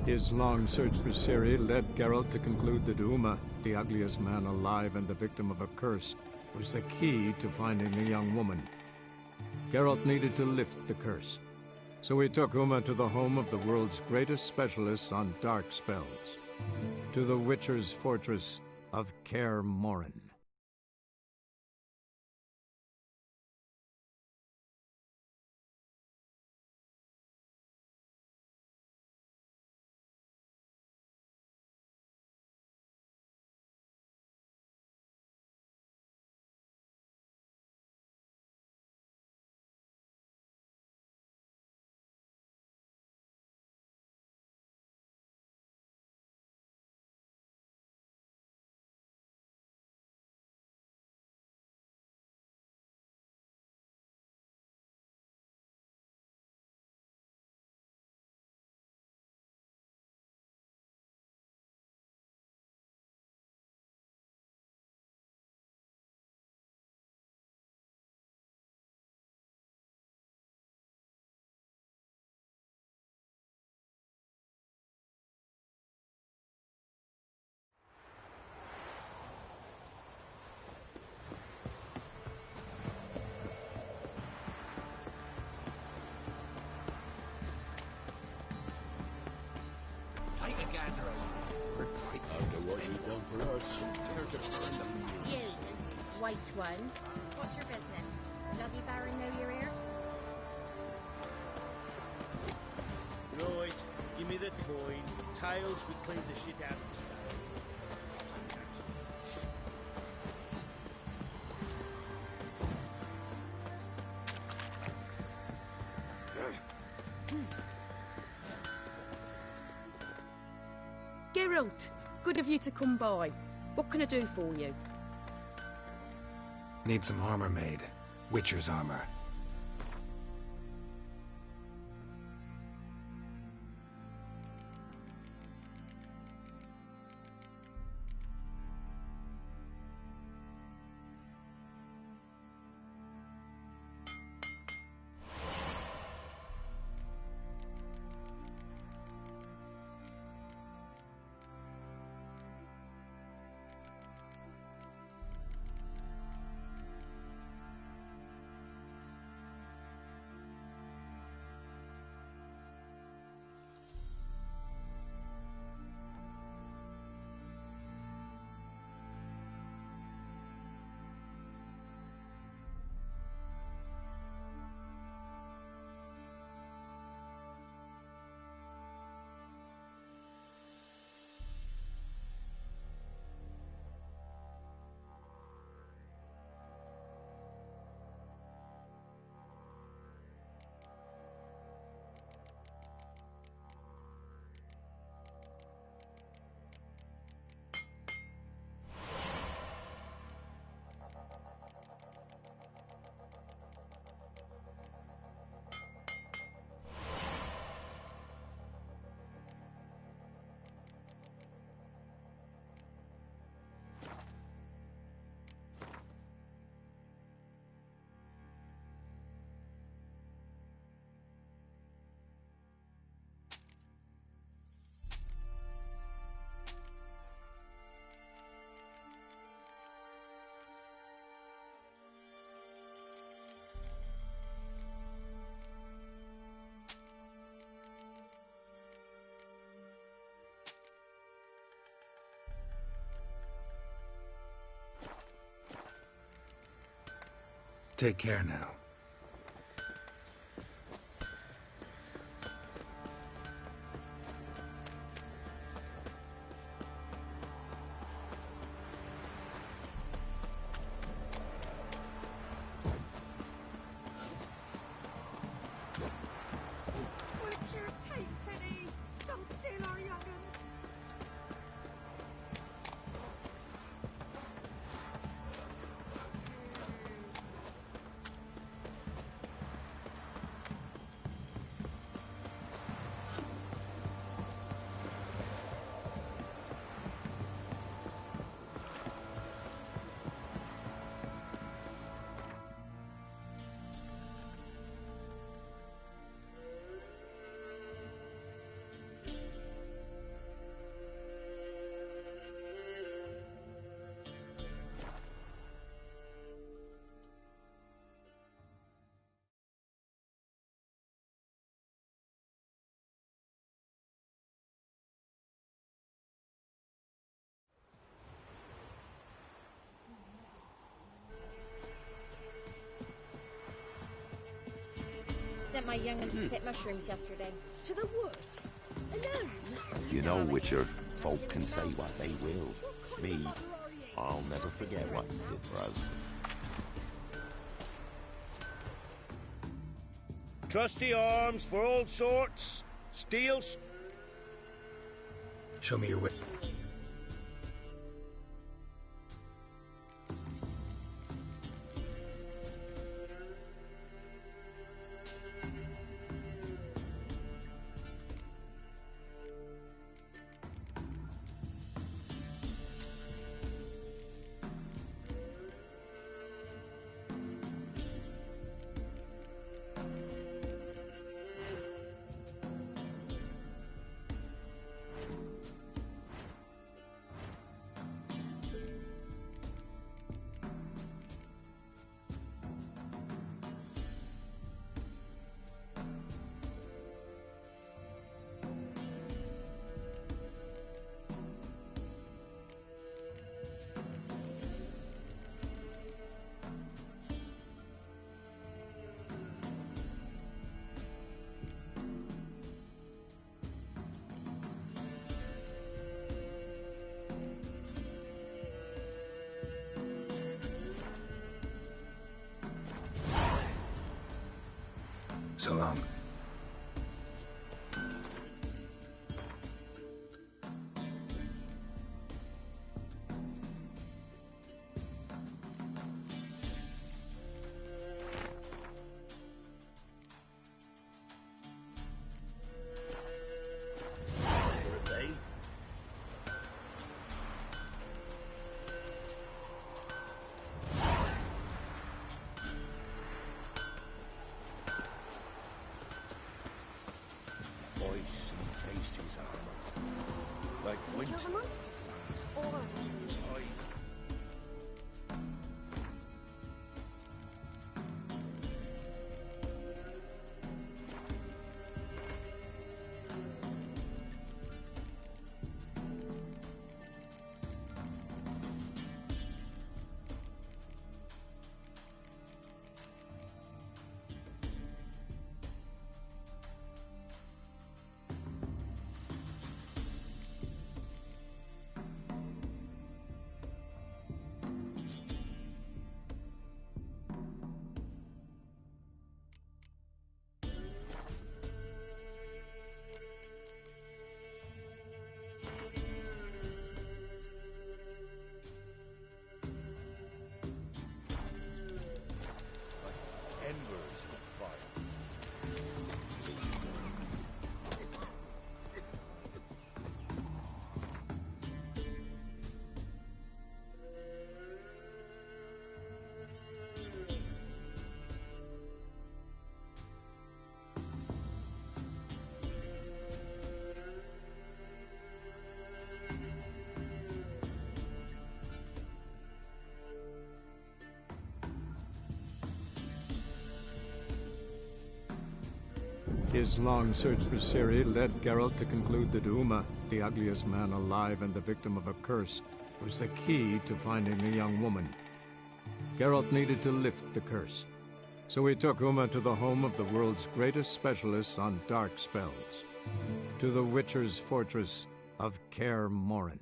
His long search for Ciri led Geralt to conclude that Uma, the ugliest man alive and the victim of a curse, was the key to finding the young woman. Geralt needed to lift the curse, so he took Uma to the home of the world's greatest specialists on dark spells, to the Witcher's fortress of Kaer Morhen. Take a gander, After what you've done for us, dare to burn them. You, white one. What's your business? Bloody Baron know you're here? right, give me the coin. Tails would clean the shit out of this barrel. Geralt, good of you to come by. What can I do for you? Need some armor made. Witcher's armor. Take care now. Witcher, take pity! Don't steal our young'uns! sent my young'uns to pick mushrooms yesterday. To the woods? Alone? You know, Witcher, folk can say what they will. Me, I'll never forget what you did for us. Trusty arms for all sorts. Steel... Show me your whip. So long. Kill the monster. Or... His long search for Ciri led Geralt to conclude that Uma, the ugliest man alive and the victim of a curse, was the key to finding the young woman. Geralt needed to lift the curse, so he took Uma to the home of the world's greatest specialist on dark spells, to the Witcher's fortress of Kaer Morhen.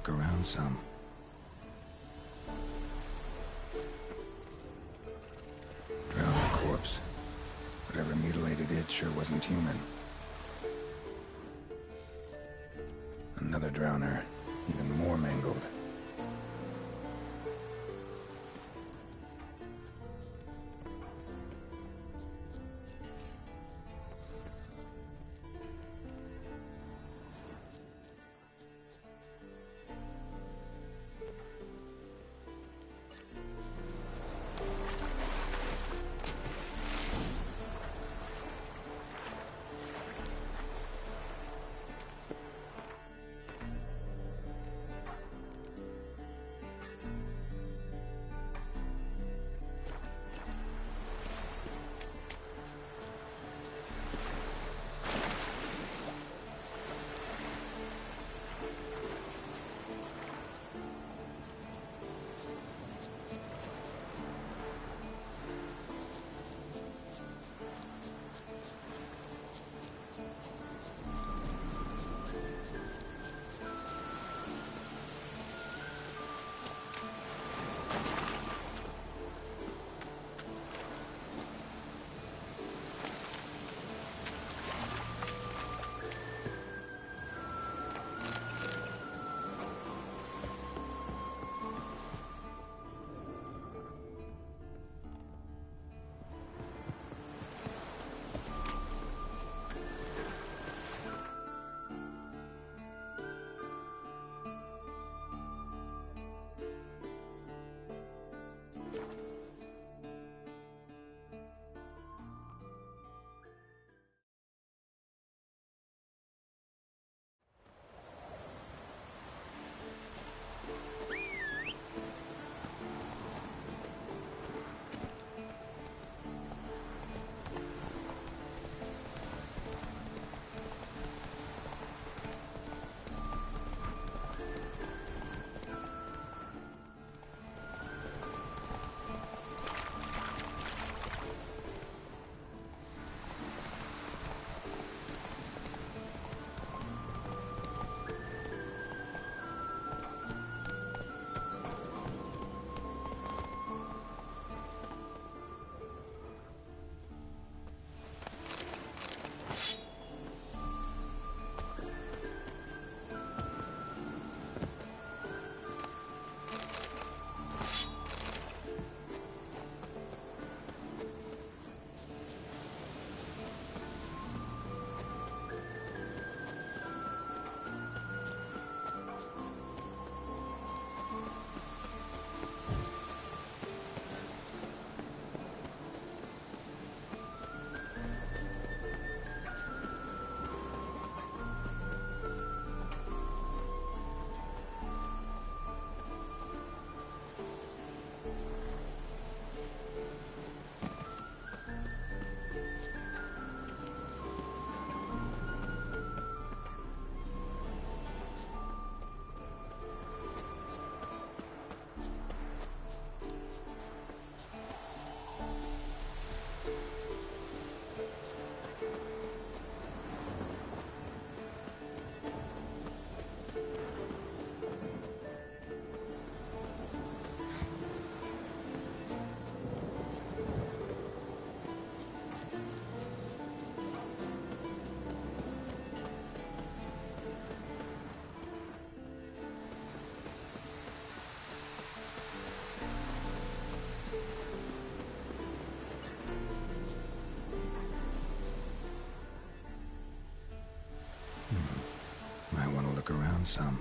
look around some. Drowned corpse. Whatever mutilated it sure wasn't human. Another drowner, even more mangled. Might want to look around some.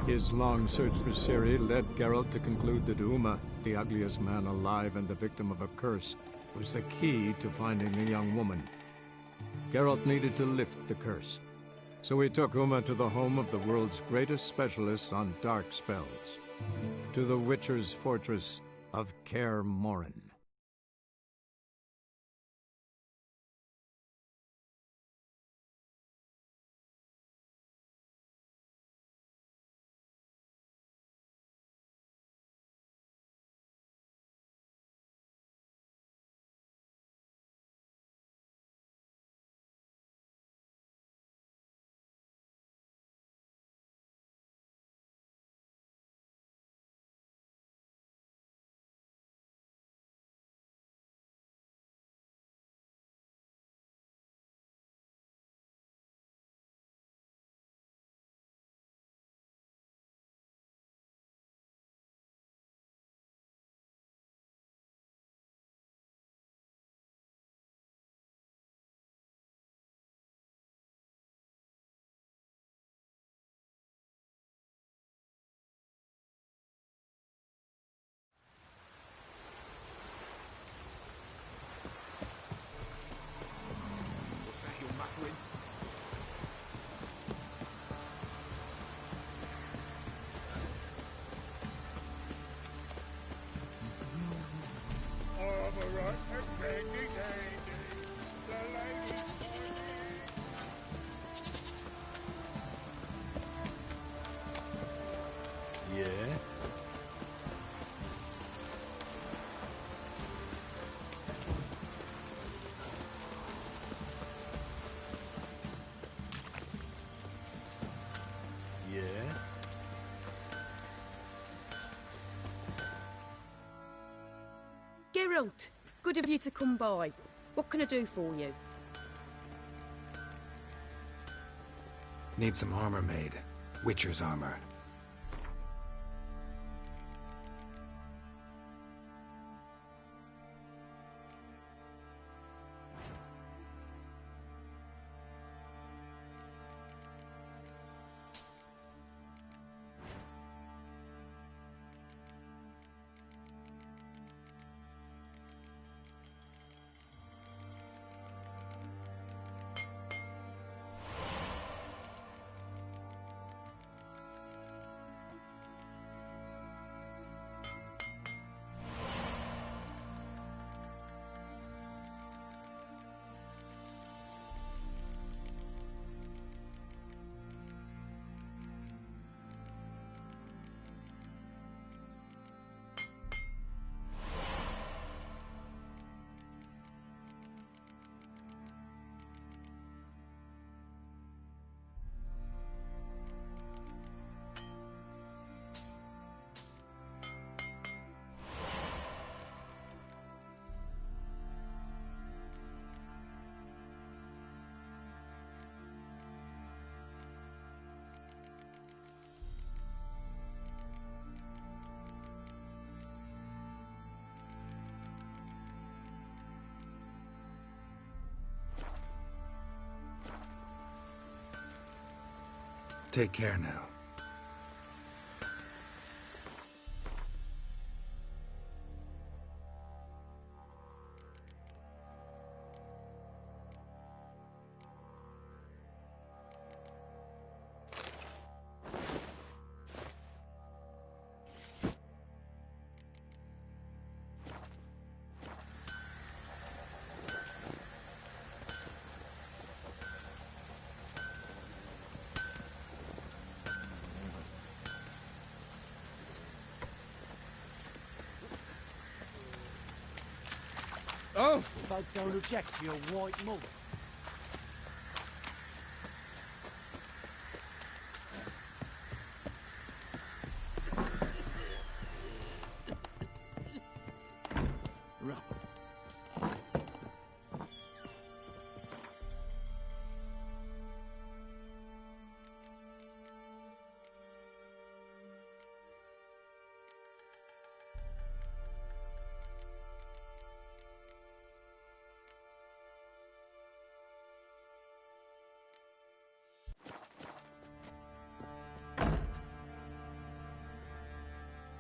His long search for Ciri led Geralt to conclude that Uma, the ugliest man alive and the victim of a curse, was the key to finding the young woman. Geralt needed to lift the curse, so he took Uma to the home of the world's greatest specialists on dark spells, to the Witcher's fortress of Kaer Morhen. What's that you're muttering? Yeah? Yeah? Geralt, good of you to come by. What can I do for you? Need some armor made. Witcher's armor. Take care now. Oh! Folk don't object to your white mug.